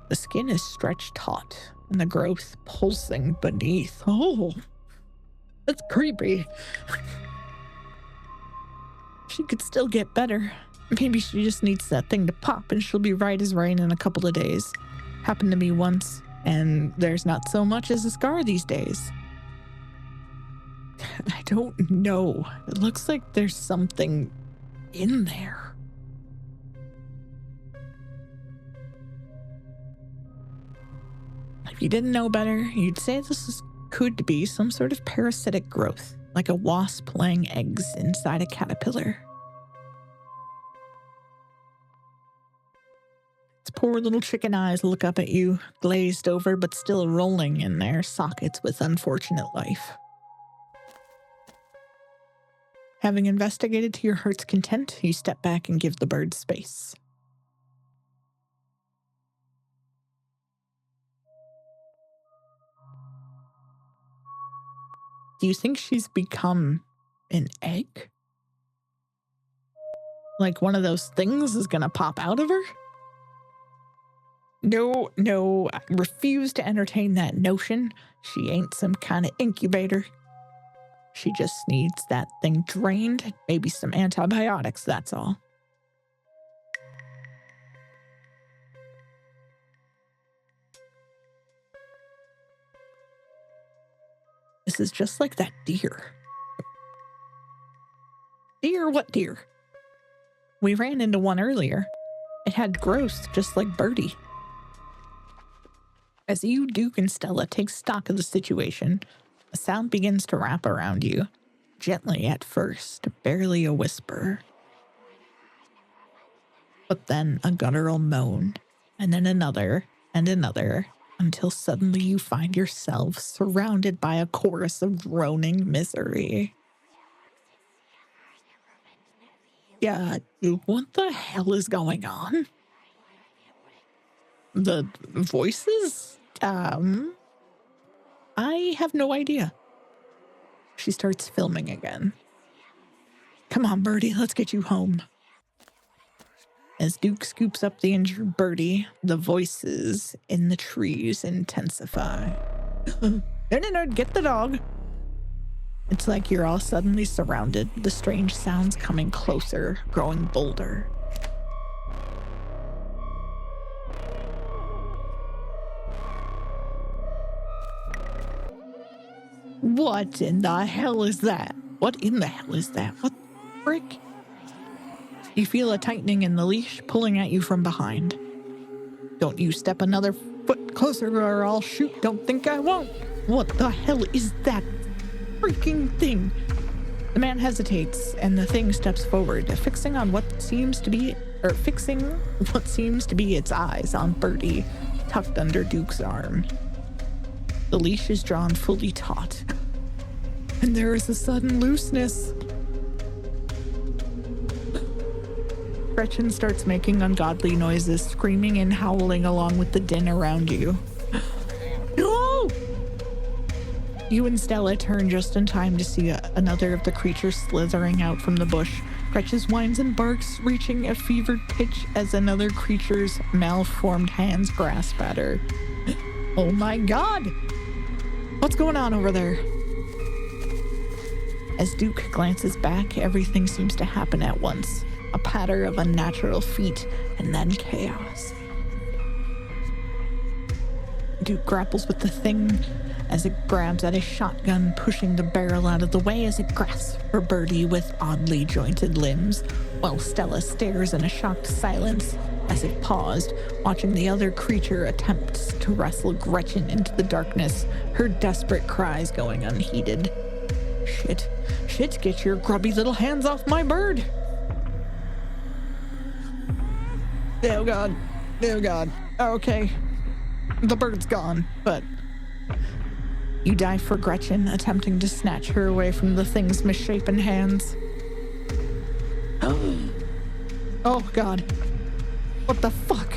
The skin is stretched taut, and the growth pulsing beneath. Oh, that's creepy. She could still get better. Maybe she just needs that thing to pop and she'll be right as rain in a couple of days. Happened to me once, and there's not so much as a scar these days. I don't know. It looks like there's something in there. If you didn't know better, you'd say could be some sort of parasitic growth, like a wasp laying eggs inside a caterpillar. Its poor little chicken eyes look up at you, glazed over but still rolling in their sockets with unfortunate life. Having investigated to your heart's content, you step back and give the bird space. Do you think she's become an egg? Like one of those things is gonna pop out of her? No, I refuse to entertain that notion. She ain't some kind of incubator. She just needs that thing drained, maybe some antibiotics, that's all. This is just like that deer. Deer? What deer? We ran into one earlier. It had growth just like Birdie. As you, Duke, and Stella take stock of the situation, a sound begins to wrap around you. Gently at first, barely a whisper. But then a guttural moan, and then another, and another, until suddenly you find yourself surrounded by a chorus of groaning misery. Yeah, what the hell is going on? The voices? I have no idea. She starts filming again. Come on, Birdie, let's get you home. As Duke scoops up the injured Birdie, the voices in the trees intensify. No, get the dog. It's like you're all suddenly surrounded, the strange sounds coming closer, growing bolder. What in the hell is that? What in the hell is that? What the frick? You feel a tightening in the leash pulling at you from behind. Don't you step another foot closer or I'll shoot. Don't think I won't. What the hell is that freaking thing? The man hesitates and the thing steps forward, fixing what seems to be its eyes on Birdie, tucked under Duke's arm. The leash is drawn fully taut, and there is a sudden looseness. Gretchen starts making ungodly noises, screaming and howling along with the din around you. No! You and Stella turn just in time to see another of the creatures slithering out from the bush. Gretchen whines and barks, reaching a fevered pitch as another creature's malformed hands grasp at her. Oh my god! What's going on over there? As Duke glances back, everything seems to happen at once. A patter of unnatural feet, and then chaos. Duke grapples with the thing as it grabs at his shotgun, pushing the barrel out of the way as it grasps for Birdie with oddly jointed limbs, while Stella stares in a shocked silence as if paused, watching the other creature attempts to wrestle Gretchen into the darkness, her desperate cries going unheeded. Shit, get your grubby little hands off my bird! Oh god. Okay. The bird's gone, but... You dive for Gretchen, attempting to snatch her away from the thing's misshapen hands. Oh god. What the fuck?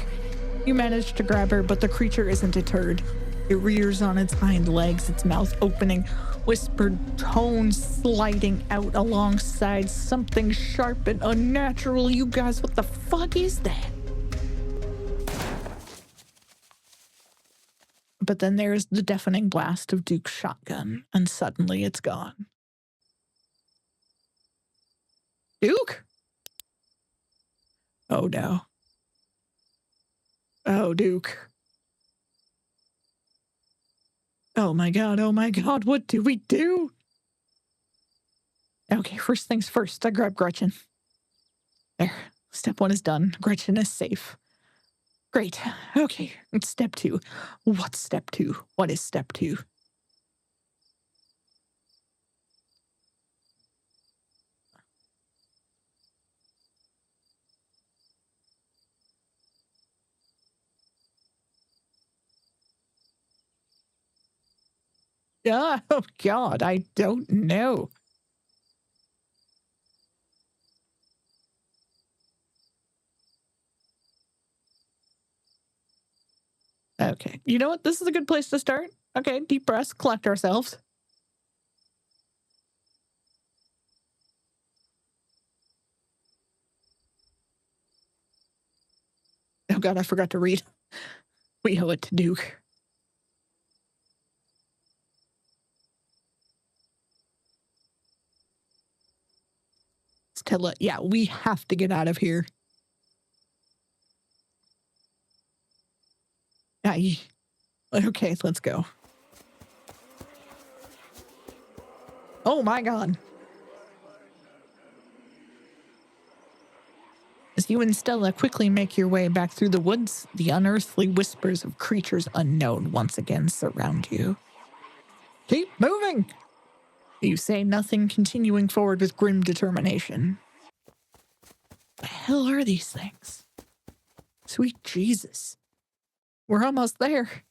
You manage to grab her, but the creature isn't deterred. It rears on its hind legs, its mouth opening, whispered tones sliding out alongside something sharp and unnatural. You guys, what the fuck is that? But then there's the deafening blast of Duke's shotgun, and suddenly it's gone. Duke? Oh no. Oh, Duke. Oh my god, what do we do? Okay, first things first, I grab Gretchen. There, step 1 is done. Gretchen is safe. Great. Okay, it's step 2. What's step 2? What is step 2? Oh god, I don't know. Okay, you know what? This is a good place to start. Okay, deep breaths, collect ourselves. Oh god, I forgot to read. We owe it to Duke. Stella, yeah, we have to get out of here. Okay, let's go. Oh my god. As you and Stella quickly make your way back through the woods, the unearthly whispers of creatures unknown once again surround you. Keep moving! You say nothing, continuing forward with grim determination. What the hell are these things? Sweet Jesus. We're almost there.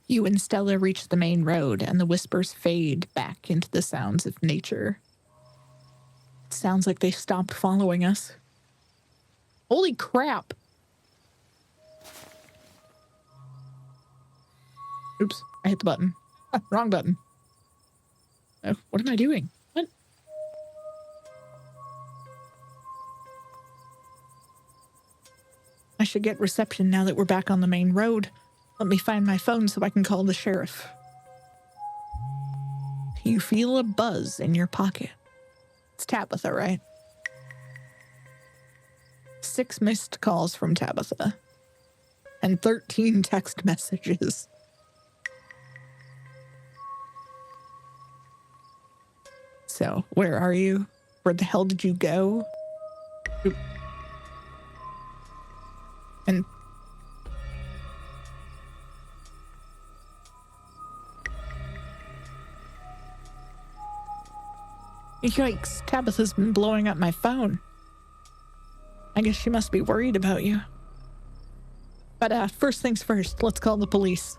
You and Stella reach the main road, and the whispers fade back into the sounds of nature. It sounds like they stopped following us. Holy crap! Oops, I hit the button. Wrong button. Oh, what am I doing? What? I should get reception now that we're back on the main road. Let me find my phone so I can call the sheriff. You feel a buzz in your pocket. It's Tabitha, right? 6 missed calls from Tabitha. And 13 text messages. So, where are you? Where the hell did you go? And yikes, Tabitha's been blowing up my phone. I guess she must be worried about you. But first things first, let's call the police.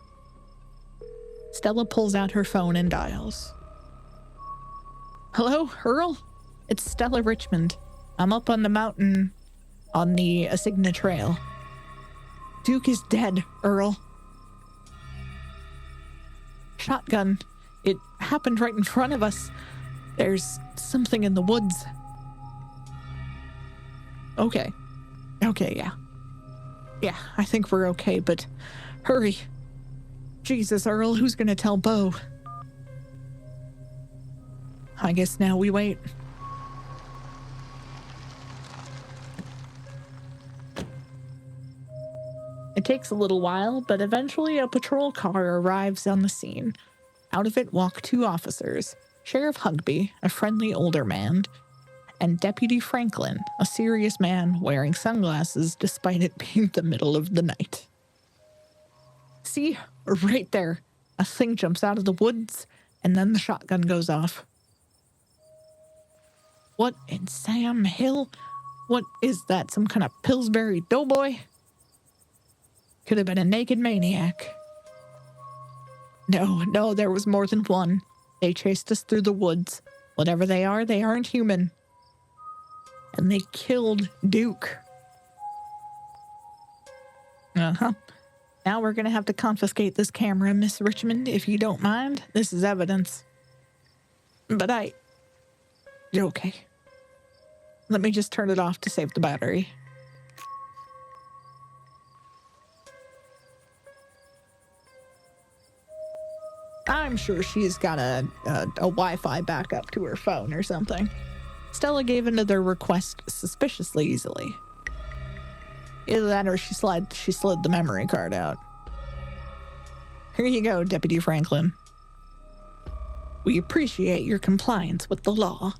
Stella pulls out her phone and dials. Hello, Earl? It's Stella Richmond. I'm up on the mountain on the Asigna Trail. Duke is dead, Earl. Shotgun. It happened right in front of us. There's something in the woods. Okay, yeah. Yeah, I think we're okay, but hurry. Jesus, Earl, who's gonna tell Bo? I guess now we wait. It takes a little while, but eventually a patrol car arrives on the scene. Out of it walk two officers, Sheriff Hugby, a friendly older man, and Deputy Franklin, a serious man wearing sunglasses despite it being the middle of the night. See, right there, a thing jumps out of the woods, and then the shotgun goes off. What in Sam Hill? What is that, some kind of Pillsbury doughboy? Could have been a naked maniac. No, there was more than one. They chased us through the woods. Whatever they aren't human. And they killed Duke. Uh-huh. Now we're gonna have to confiscate this camera, Miss Richmond, if you don't mind. This is evidence. But okay. Let me just turn it off to save the battery. I'm sure she's got a Wi-Fi backup to her phone or something. Stella gave into their request suspiciously easily. Either that or she slid the memory card out. Here you go, Deputy Franklin. We appreciate your compliance with the law.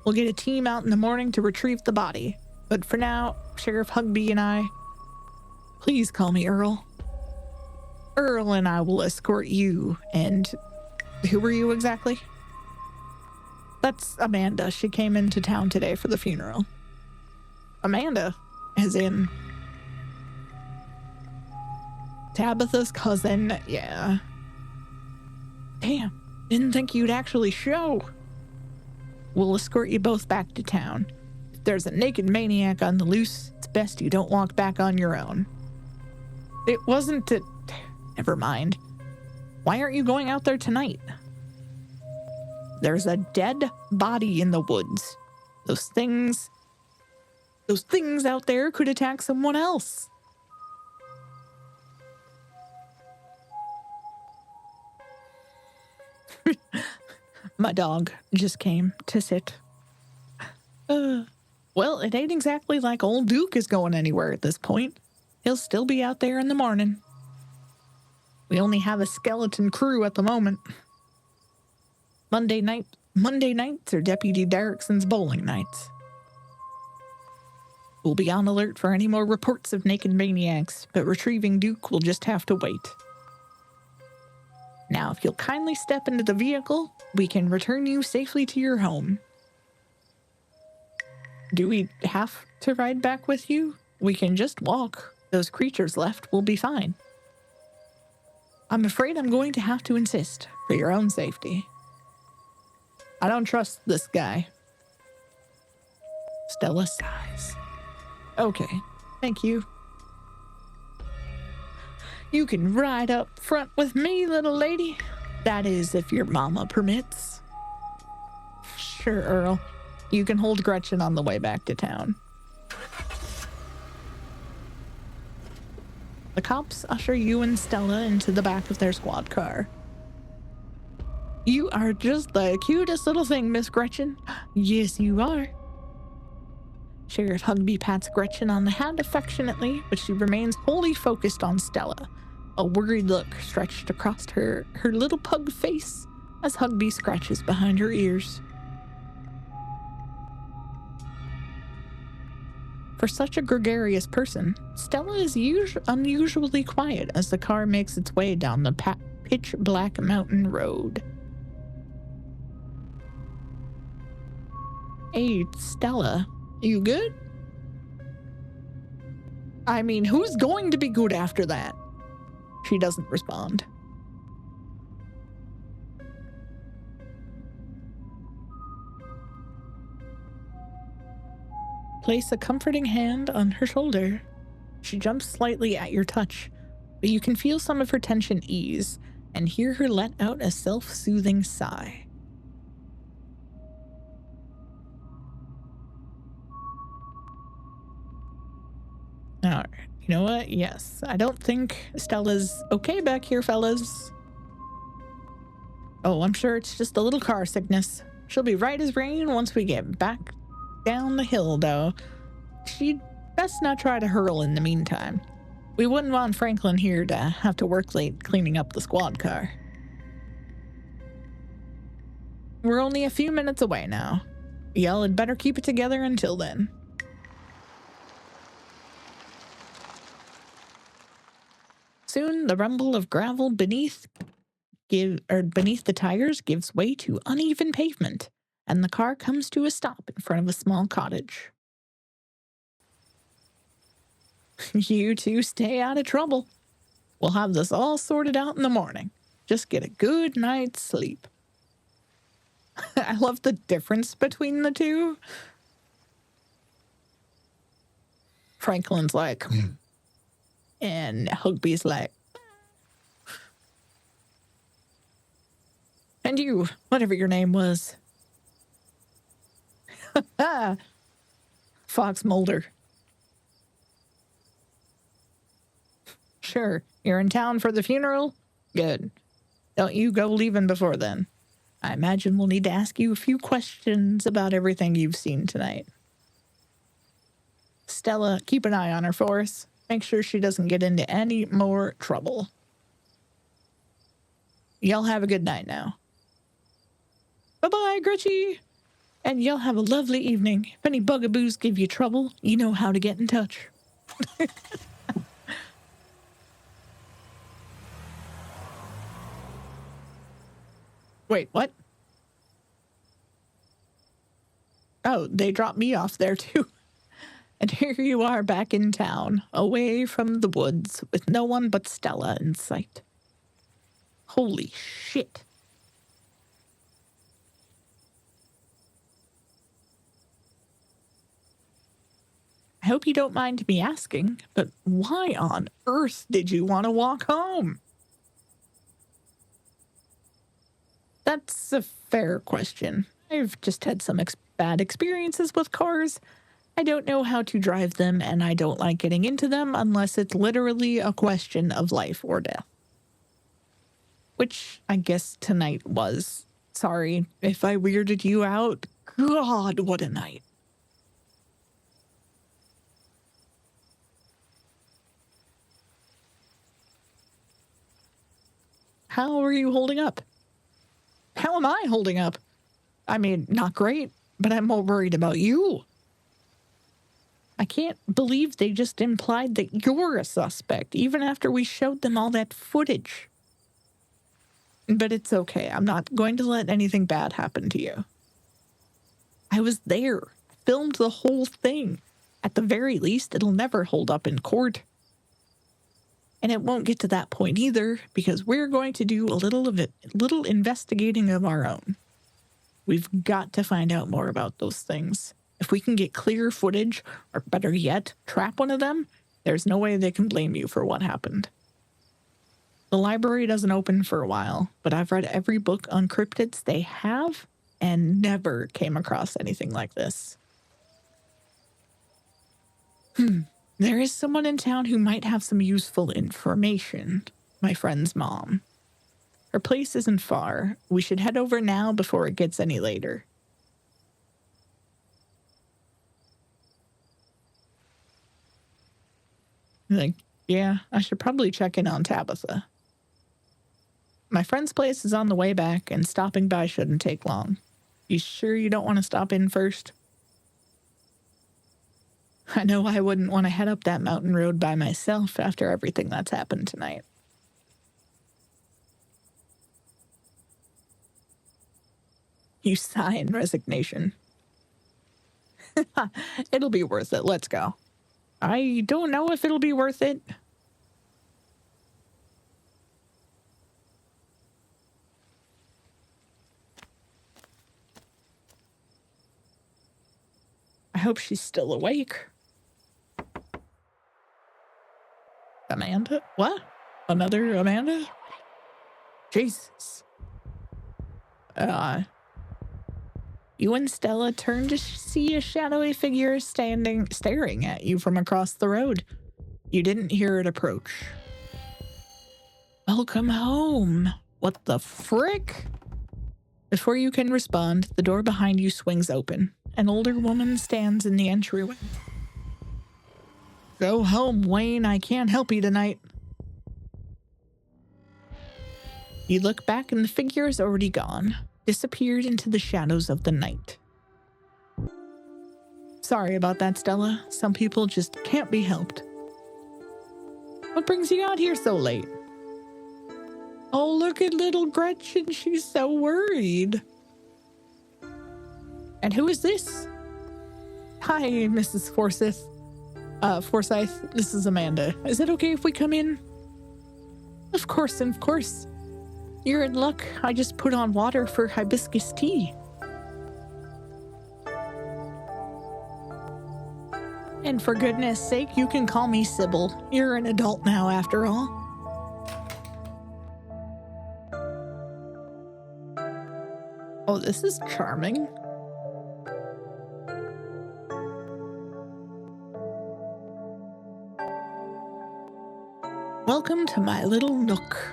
We'll get a team out in the morning to retrieve the body. But for now, Sheriff Hugby and I... Please call me Earl. Earl and I will escort you, and... Who were you exactly? That's Amanda. She came into town today for the funeral. Amanda? As in... Tabitha's cousin? Yeah. Damn. Didn't think you'd actually show. We'll escort you both back to town. If there's a naked maniac on the loose, it's best you don't walk back on your own. It wasn't a... Never mind. Why aren't you going out there tonight? There's a dead body in the woods. Those things out there could attack someone else. My dog just came to sit. Well, it ain't exactly like old Duke is going anywhere at this point. He'll still be out there in the morning. We only have a skeleton crew at the moment. Monday nights are Deputy Derrickson's bowling nights. We'll be on alert for any more reports of naked maniacs, but retrieving Duke will just have to wait. Now, if you'll kindly step into the vehicle, we can return you safely to your home. Do we have to ride back with you? We can just walk. Those creatures left will be fine. I'm afraid I'm going to have to insist, for your own safety. I don't trust this guy. Stella sighs. Okay, thank you. You can ride up front with me, little lady. That is, if your mama permits. Sure, Earl. You can hold Gretchen on the way back to town. The cops usher you and Stella into the back of their squad car. You are just the cutest little thing, Miss Gretchen. Yes, you are. Sheriff Hugby pats Gretchen on the hand affectionately, but she remains wholly focused on Stella. A worried look stretched across her little pug face, as Hugby scratches behind her ears. For such a gregarious person, Stella is unusually quiet as the car makes its way down the pitch-black mountain road. Hey, Stella, you good? I mean, who's going to be good after that? She doesn't respond. Place a comforting hand on her shoulder. She jumps slightly at your touch, but you can feel some of her tension ease and hear her let out a self-soothing sigh. Alright, you know what? Yes, I don't think Stella's okay back here, fellas. Oh, I'm sure it's just a little car sickness. She'll be right as rain once we get back down the hill, though. She'd best not try to hurl in the meantime. We wouldn't want Franklin here to have to work late cleaning up the squad car. We're only a few minutes away now. Y'all had better keep it together until then. Soon, the rumble of gravel beneath the tires gives way to uneven pavement, and the car comes to a stop in front of a small cottage. You two stay out of trouble. We'll have this all sorted out in the morning. Just get a good night's sleep. I love the difference between the two. Franklin's like, and Hugby's like, and you, whatever your name was. Fox Mulder. Sure, you're in town for the funeral? Good. Don't you go leaving before then. I imagine we'll need to ask you a few questions about everything you've seen tonight. Stella, keep an eye on her for us. Make sure she doesn't get into any more trouble. Y'all have a good night now. Bye-bye, Gritchy. And y'all have a lovely evening. If any bugaboos give you trouble, you know how to get in touch. Wait, what? Oh, they dropped me off there too. And here you are back in town, away from the woods, with no one but Stella in sight. Holy shit. I hope you don't mind me asking, but why on earth did you want to walk home? That's a fair question. I've just had some bad experiences with cars. I don't know how to drive them, and I don't like getting into them unless it's literally a question of life or death. Which I guess tonight was. Sorry if I weirded you out. God, what a night. How are you holding up? How am I holding up? I mean, not great, but I'm more worried about you. I can't believe they just implied that you're a suspect, even after we showed them all that footage. But it's okay. I'm not going to let anything bad happen to you. I was there. Filmed the whole thing. At the very least, it'll never hold up in court. And it won't get to that point either, because we're going to do a little investigating of our own. We've got to find out more about those things. If we can get clear footage, or better yet, trap one of them, there's no way they can blame you for what happened. The library doesn't open for a while, but I've read every book on cryptids they have and never came across anything like this. There is someone in town who might have some useful information. My friend's mom. Her place isn't far. We should head over now before it gets any later. Like, yeah, I should probably check in on Tabitha. My friend's place is on the way back, and stopping by shouldn't take long. You sure you don't want to stop in first? I know I wouldn't want to head up that mountain road by myself after everything that's happened tonight. You sigh in resignation. It'll be worth it. Let's go. I don't know if it'll be worth it. I hope she's still awake. Amanda? What? Another Amanda? Jesus. You and Stella turn to see a shadowy figure staring at you from across the road. You didn't hear it approach. Welcome home. What the frick? Before you can respond, the door behind you swings open. An older woman stands in the entryway. Go home, Wayne. I can't help you tonight. You look back and the figure is already gone, disappeared into the shadows of the night. Sorry about that, Stella. Some people just can't be helped. What brings you out here so late? Oh, look at little Gretchen. She's so worried. And who is this? Hi, Mrs. Forsyth. Forsyth, this is Amanda. Is it okay if we come in? Of course, of course. You're in luck. I just put on water for hibiscus tea. And for goodness sake, you can call me Sybil. You're an adult now, after all. Oh, this is charming. Welcome to my little nook.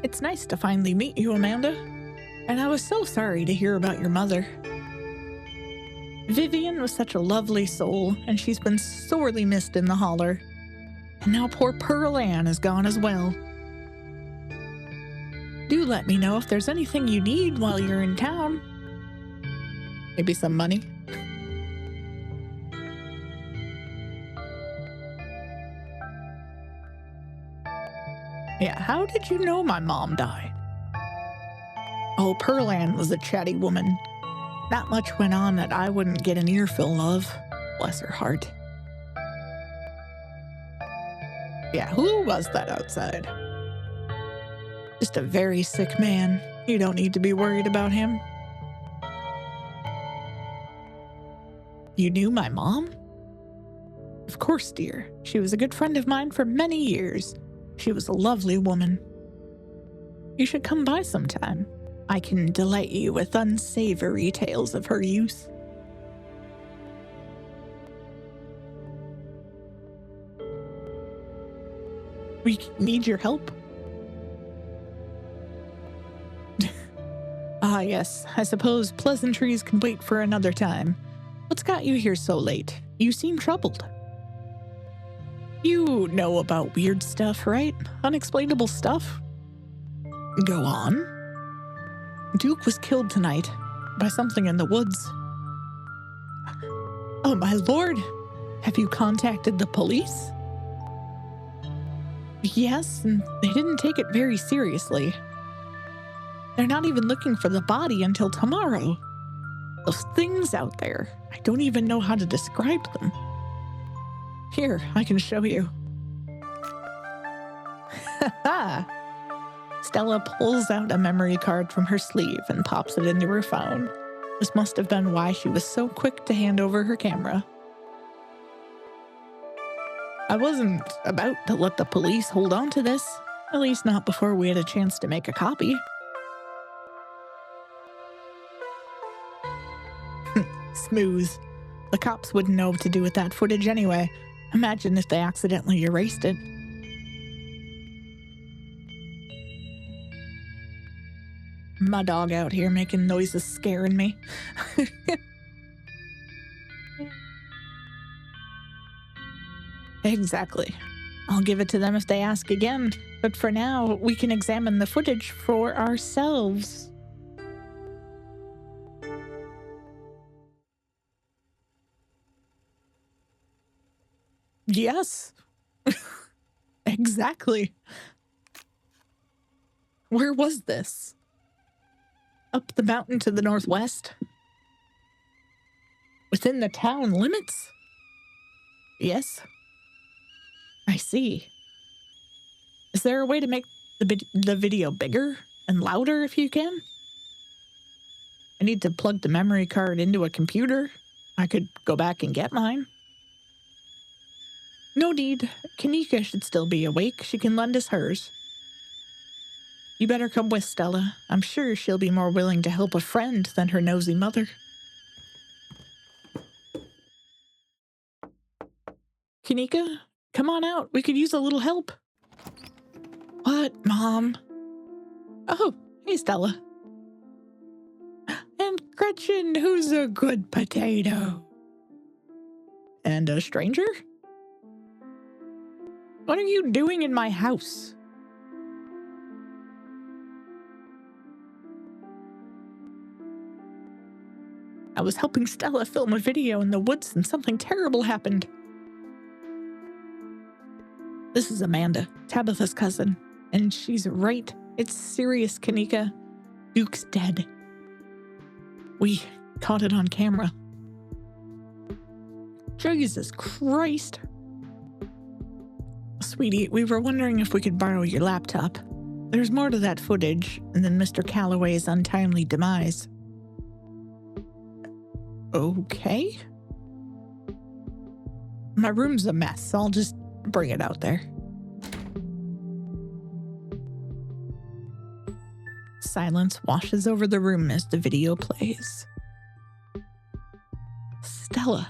It's nice to finally meet you, Amanda. And I was so sorry to hear about your mother. Vivian was such a lovely soul, and she's been sorely missed in the holler. And now poor Pearl Ann is gone as well. Do let me know if there's anything you need while you're in town. Maybe some money. Yeah, how did you know my mom died? Oh, Pearl Ann was a chatty woman. Not much went on that I wouldn't get an earful of. Bless her heart. Yeah, who was that outside? Just a very sick man. You don't need to be worried about him. You knew my mom? Of course, dear. She was a good friend of mine for many years. She was a lovely woman. You should come by sometime. I can delight you with unsavory tales of her youth. We need your help. Ah, yes. I suppose pleasantries can wait for another time. What's got you here so late? You seem troubled. You know about weird stuff, right? Unexplainable stuff? Go on. Duke was killed tonight by something in the woods. Oh, my lord. Have you contacted the police? Yes, and they didn't take it very seriously. They're not even looking for the body until tomorrow. Those things out there, I don't even know how to describe them. Here, I can show you. Stella pulls out a memory card from her sleeve and pops it into her phone. This must have been why she was so quick to hand over her camera. I wasn't about to let the police hold on to this, at least not before we had a chance to make a copy. Smooth. The cops wouldn't know what to do with that footage anyway. Imagine if they accidentally erased it. My dog out here making noises scaring me. Exactly. I'll give it to them if they ask again, but for now, we can examine the footage for ourselves. Yes. Exactly. Where was this? Up the mountain to the northwest? Within the town limits? Yes. I see. Is there a way to make the video bigger and louder if you can? I need to plug the memory card into a computer. I could go back and get mine. No need. Kanika should still be awake. She can lend us hers. You better come with, Stella. I'm sure she'll be more willing to help a friend than her nosy mother. Kanika, come on out. We could use a little help. What, Mom? Oh, hey, Stella. And Gretchen, who's a good potato. And a stranger? What are you doing in my house? I was helping Stella film a video in the woods and something terrible happened. This is Amanda, Tabitha's cousin, and she's right. It's serious, Kanika. Duke's dead. We caught it on camera. Jesus Christ. Sweetie, we were wondering if we could borrow your laptop. There's more to that footage than Mr. Calloway's untimely demise. Okay. My room's a mess. I'll just bring it out there. Silence washes over the room as the video plays. Stella,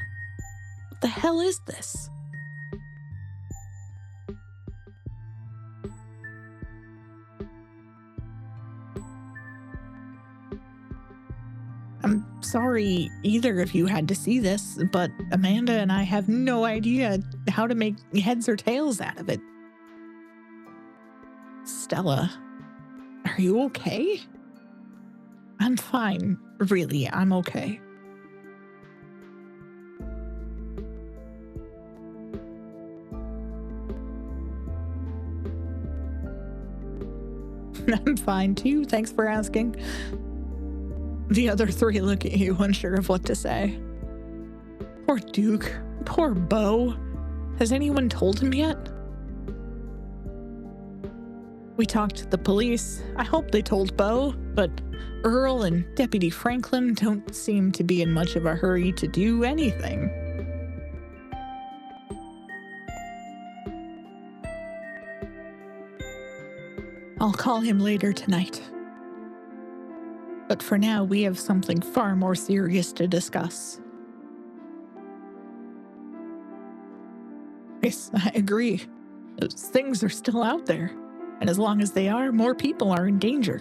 what the hell is this? I'm sorry either of you had to see this, but Amanda and I have no idea how to make heads or tails out of it. Stella, are you okay? I'm fine. Really, I'm okay. I'm fine too, thanks for asking. The other three look at you, unsure of what to say. Poor Duke. Poor Beau. Has anyone told him yet? We talked to the police. I hope they told Beau, but Earl and Deputy Franklin don't seem to be in much of a hurry to do anything. I'll call him later tonight. But for now, we have something far more serious to discuss. Yes, I agree. Those things are still out there. And as long as they are, more people are in danger.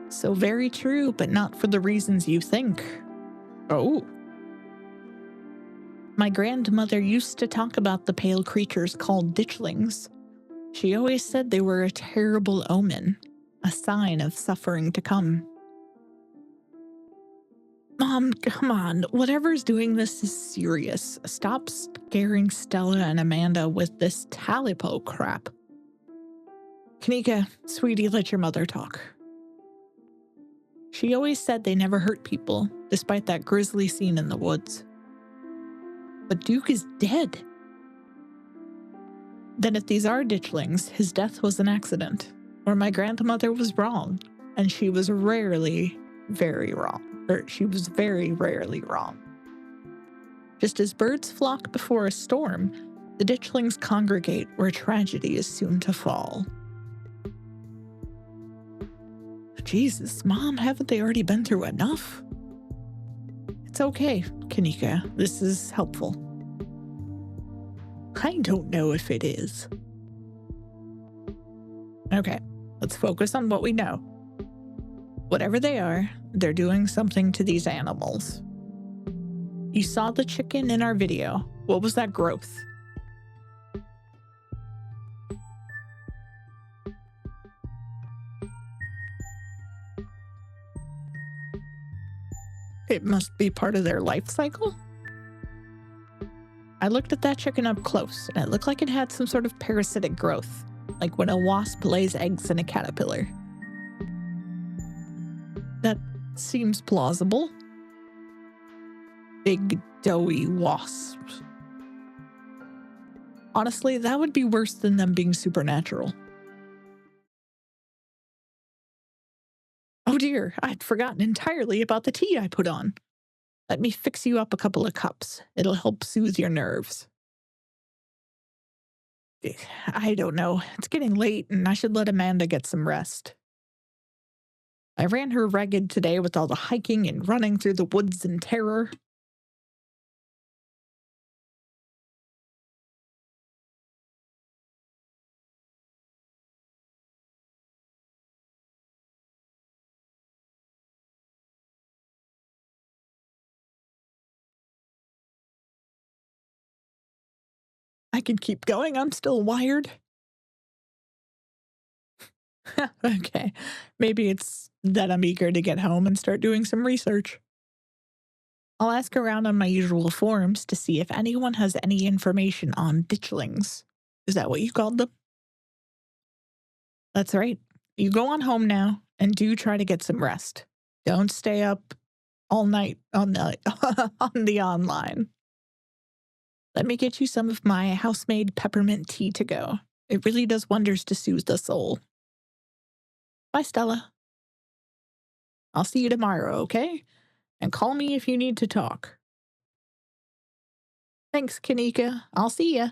So very true, but not for the reasons you think. Oh. My grandmother used to talk about the pale creatures called ditchlings. She always said they were a terrible omen, a sign of suffering to come. Mom, come on. Whatever's doing this is serious. Stop scaring Stella and Amanda with this Talipo crap. Kanika, sweetie, let your mother talk. She always said they never hurt people, despite that grisly scene in the woods. But Duke is dead. Then if these are ditchlings, his death was an accident, or my grandmother was wrong, and she was rarely very wrong. She was very rarely wrong. Just as birds flock before a storm, the ditchlings congregate where tragedy is soon to fall. Jesus, Mom, haven't they already been through enough? It's okay, Kanika. This is helpful. I don't know if it is. Okay, let's focus on what we know. Whatever they are, they're doing something to these animals. You saw the chicken in our video. What was that growth? It must be part of their life cycle. I looked at that chicken up close, and it looked like it had some sort of parasitic growth, like when a wasp lays eggs in a caterpillar. That seems plausible. Big, doughy wasps. Honestly, that would be worse than them being supernatural. Oh dear, I'd forgotten entirely about the tea I put on. Let me fix you up a couple of cups. It'll help soothe your nerves. I don't know. It's getting late and I should let Amanda get some rest. I ran her ragged today with all the hiking and running through the woods in terror. I can keep going. I'm still wired. Okay. Maybe it's that I'm eager to get home and start doing some research. I'll ask around on my usual forums to see if anyone has any information on ditchlings. Is that what you called them? That's right. You go on home now and do try to get some rest. Don't stay up all night on the on the online. Let me get you some of my house-made peppermint tea to go. It really does wonders to soothe the soul. Bye, Stella. I'll see you tomorrow, okay? And call me if you need to talk. Thanks, Kanika. I'll see ya.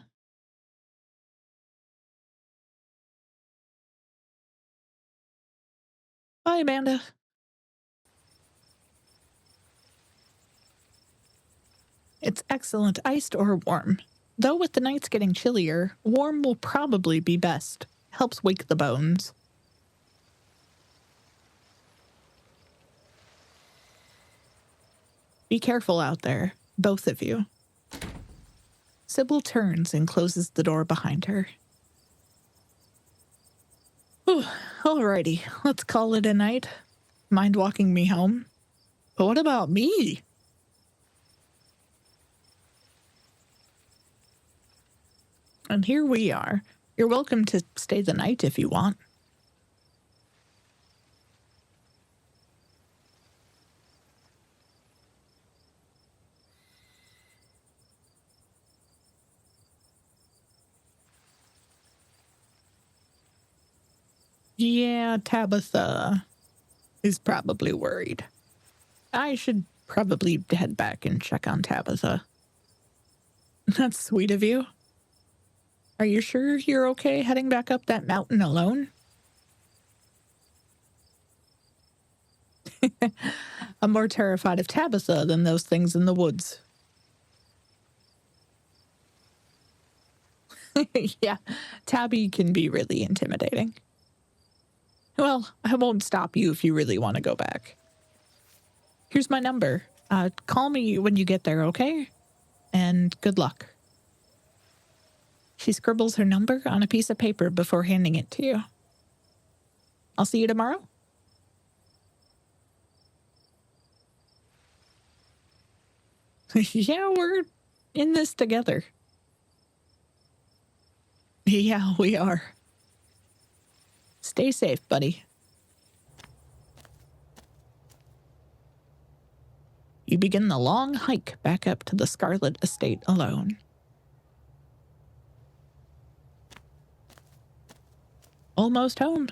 Bye, Amanda. It's excellent iced or warm. Though with the nights getting chillier, warm will probably be best. Helps wake the bones. Be careful out there, both of you. Sybil turns and closes the door behind her. Whew, alrighty, let's call it a night. Mind walking me home? But what about me? And here we are. You're welcome to stay the night if you want. Yeah, Tabitha is probably worried. I should probably head back and check on Tabitha. That's sweet of you. Are you sure you're okay heading back up that mountain alone? I'm more terrified of Tabitha than those things in the woods. Yeah, Tabby can be really intimidating. Well, I won't stop you if you really want to go back. Here's my number. Call me when you get there, okay? And good luck. She scribbles her number on a piece of paper before handing it to you. I'll see you tomorrow. Yeah, we're in this together. Yeah, we are. Stay safe, buddy. You begin the long hike back up to the Scarlet estate alone. Almost home.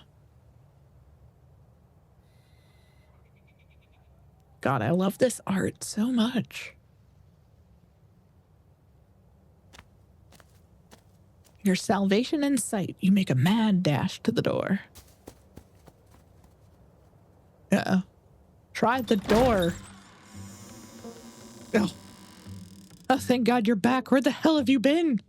God, I love this art so much. Your salvation in sight, you make a mad dash to the door. Uh-oh. Try the door. Oh. Oh, thank God you're back. Where the hell have you been?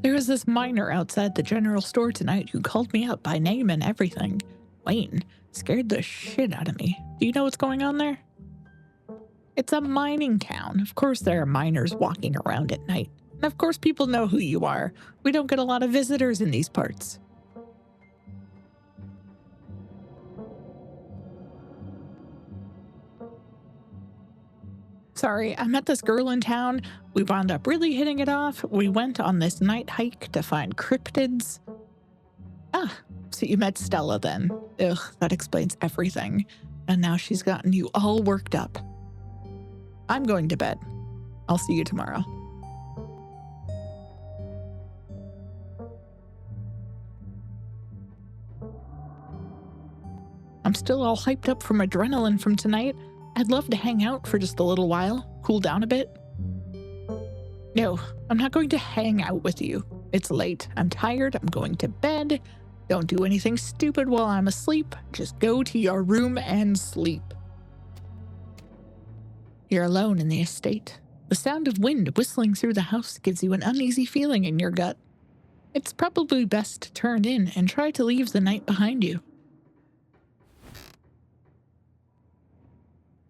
There was this miner outside the general store tonight who called me up by name and everything. Wayne scared the shit out of me. Do you know what's going on there? It's a mining town. Of course there are miners walking around at night. And of course people know who you are. We don't get a lot of visitors in these parts. Sorry, I met this girl in town. We wound up really hitting it off. We went on this night hike to find cryptids. Ah, so you met Stella then. Ugh, that explains everything. And now she's gotten you all worked up. I'm going to bed. I'll see you tomorrow. I'm still all hyped up from adrenaline from tonight. I'd love to hang out for just a little while, cool down a bit. No, I'm not going to hang out with you. It's late. I'm tired. I'm going to bed. Don't do anything stupid while I'm asleep. Just go to your room and sleep. You're alone in the estate. The sound of wind whistling through the house gives you an uneasy feeling in your gut. It's probably best to turn in and try to leave the night behind you.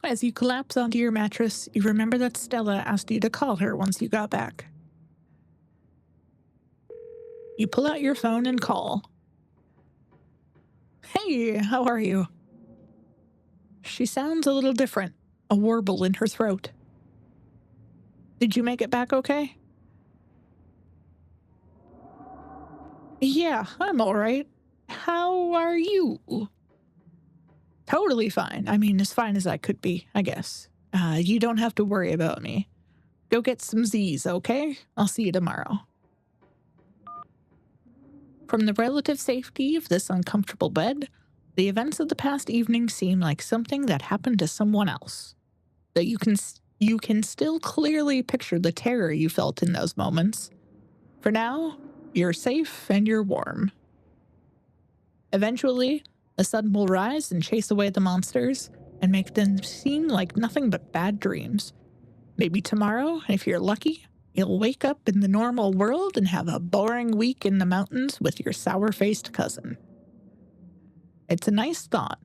As you collapse onto your mattress, you remember that Stella asked you to call her once you got back. You pull out your phone and call. Hey, how are you? She sounds a little different, a warble in her throat. Did you make it back okay? Yeah, I'm all right. How are you? Totally fine. I mean, as fine as I could be, I guess. You don't have to worry about me. Go get some Z's, okay? I'll see you tomorrow. From the relative safety of this uncomfortable bed, the events of the past evening seem like something that happened to someone else. Though you can still clearly picture the terror you felt in those moments. For now, you're safe and you're warm. Eventually, the sun will rise and chase away the monsters and make them seem like nothing but bad dreams. Maybe tomorrow, if you're lucky, you'll wake up in the normal world and have a boring week in the mountains with your sour-faced cousin. It's a nice thought,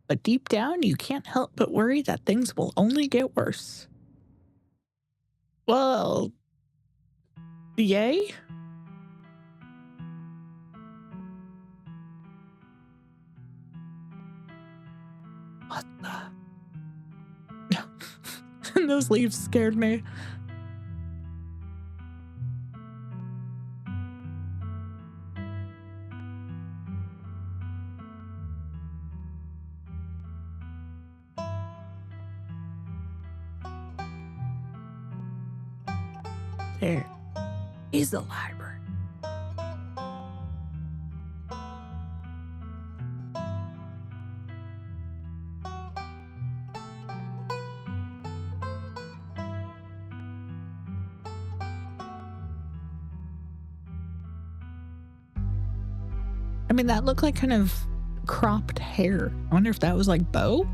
but deep down you can't help but worry that things will only get worse. Well, yay? What the? Those leaves scared me. There is the library. I mean, that looked like kind of cropped hair. I wonder if that was like Bo?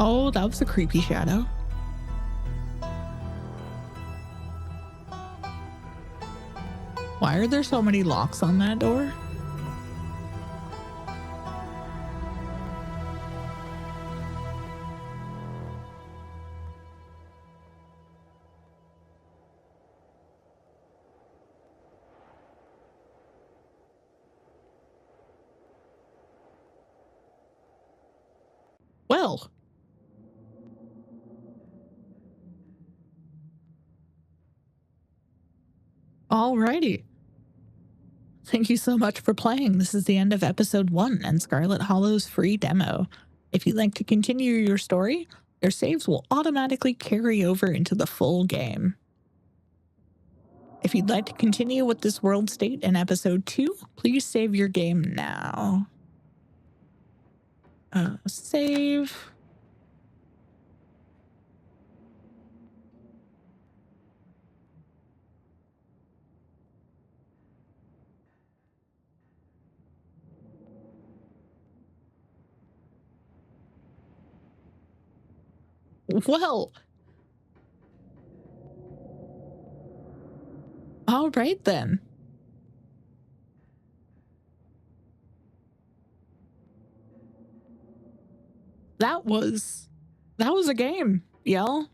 Oh, that was a creepy shadow. Why are there so many locks on that door? Well, alrighty. Thank you so much for playing. This is the end of episode 1 and Scarlet Hollow's free demo. If you'd like to continue your story, your saves will automatically carry over into the full game. If you'd like to continue with this world state in episode 2, please save your game now. Save. Well, all right then. That was a game, y'all.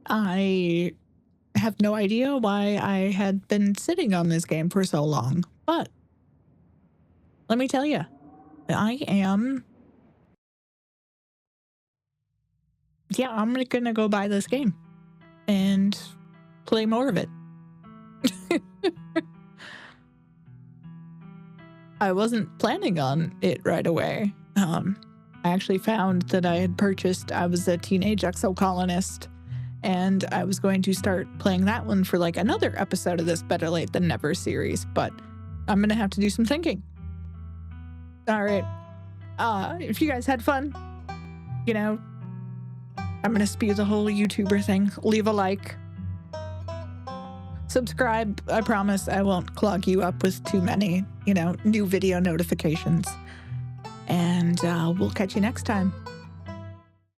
I have no idea why I had been sitting on this game for so long, but let me tell you, I'm gonna go buy this game and play more of it. I wasn't planning on it right away. I actually found that I was a teenage exocolonist, and I was going to start playing that one for like another episode of this Better Late Than Never series, but I'm gonna have to do some thinking. All right. If you guys had fun, you know, I'm gonna spew the whole YouTuber thing. Leave a like. Subscribe. I promise I won't clog you up with too many, new video notifications. And we'll catch you next time.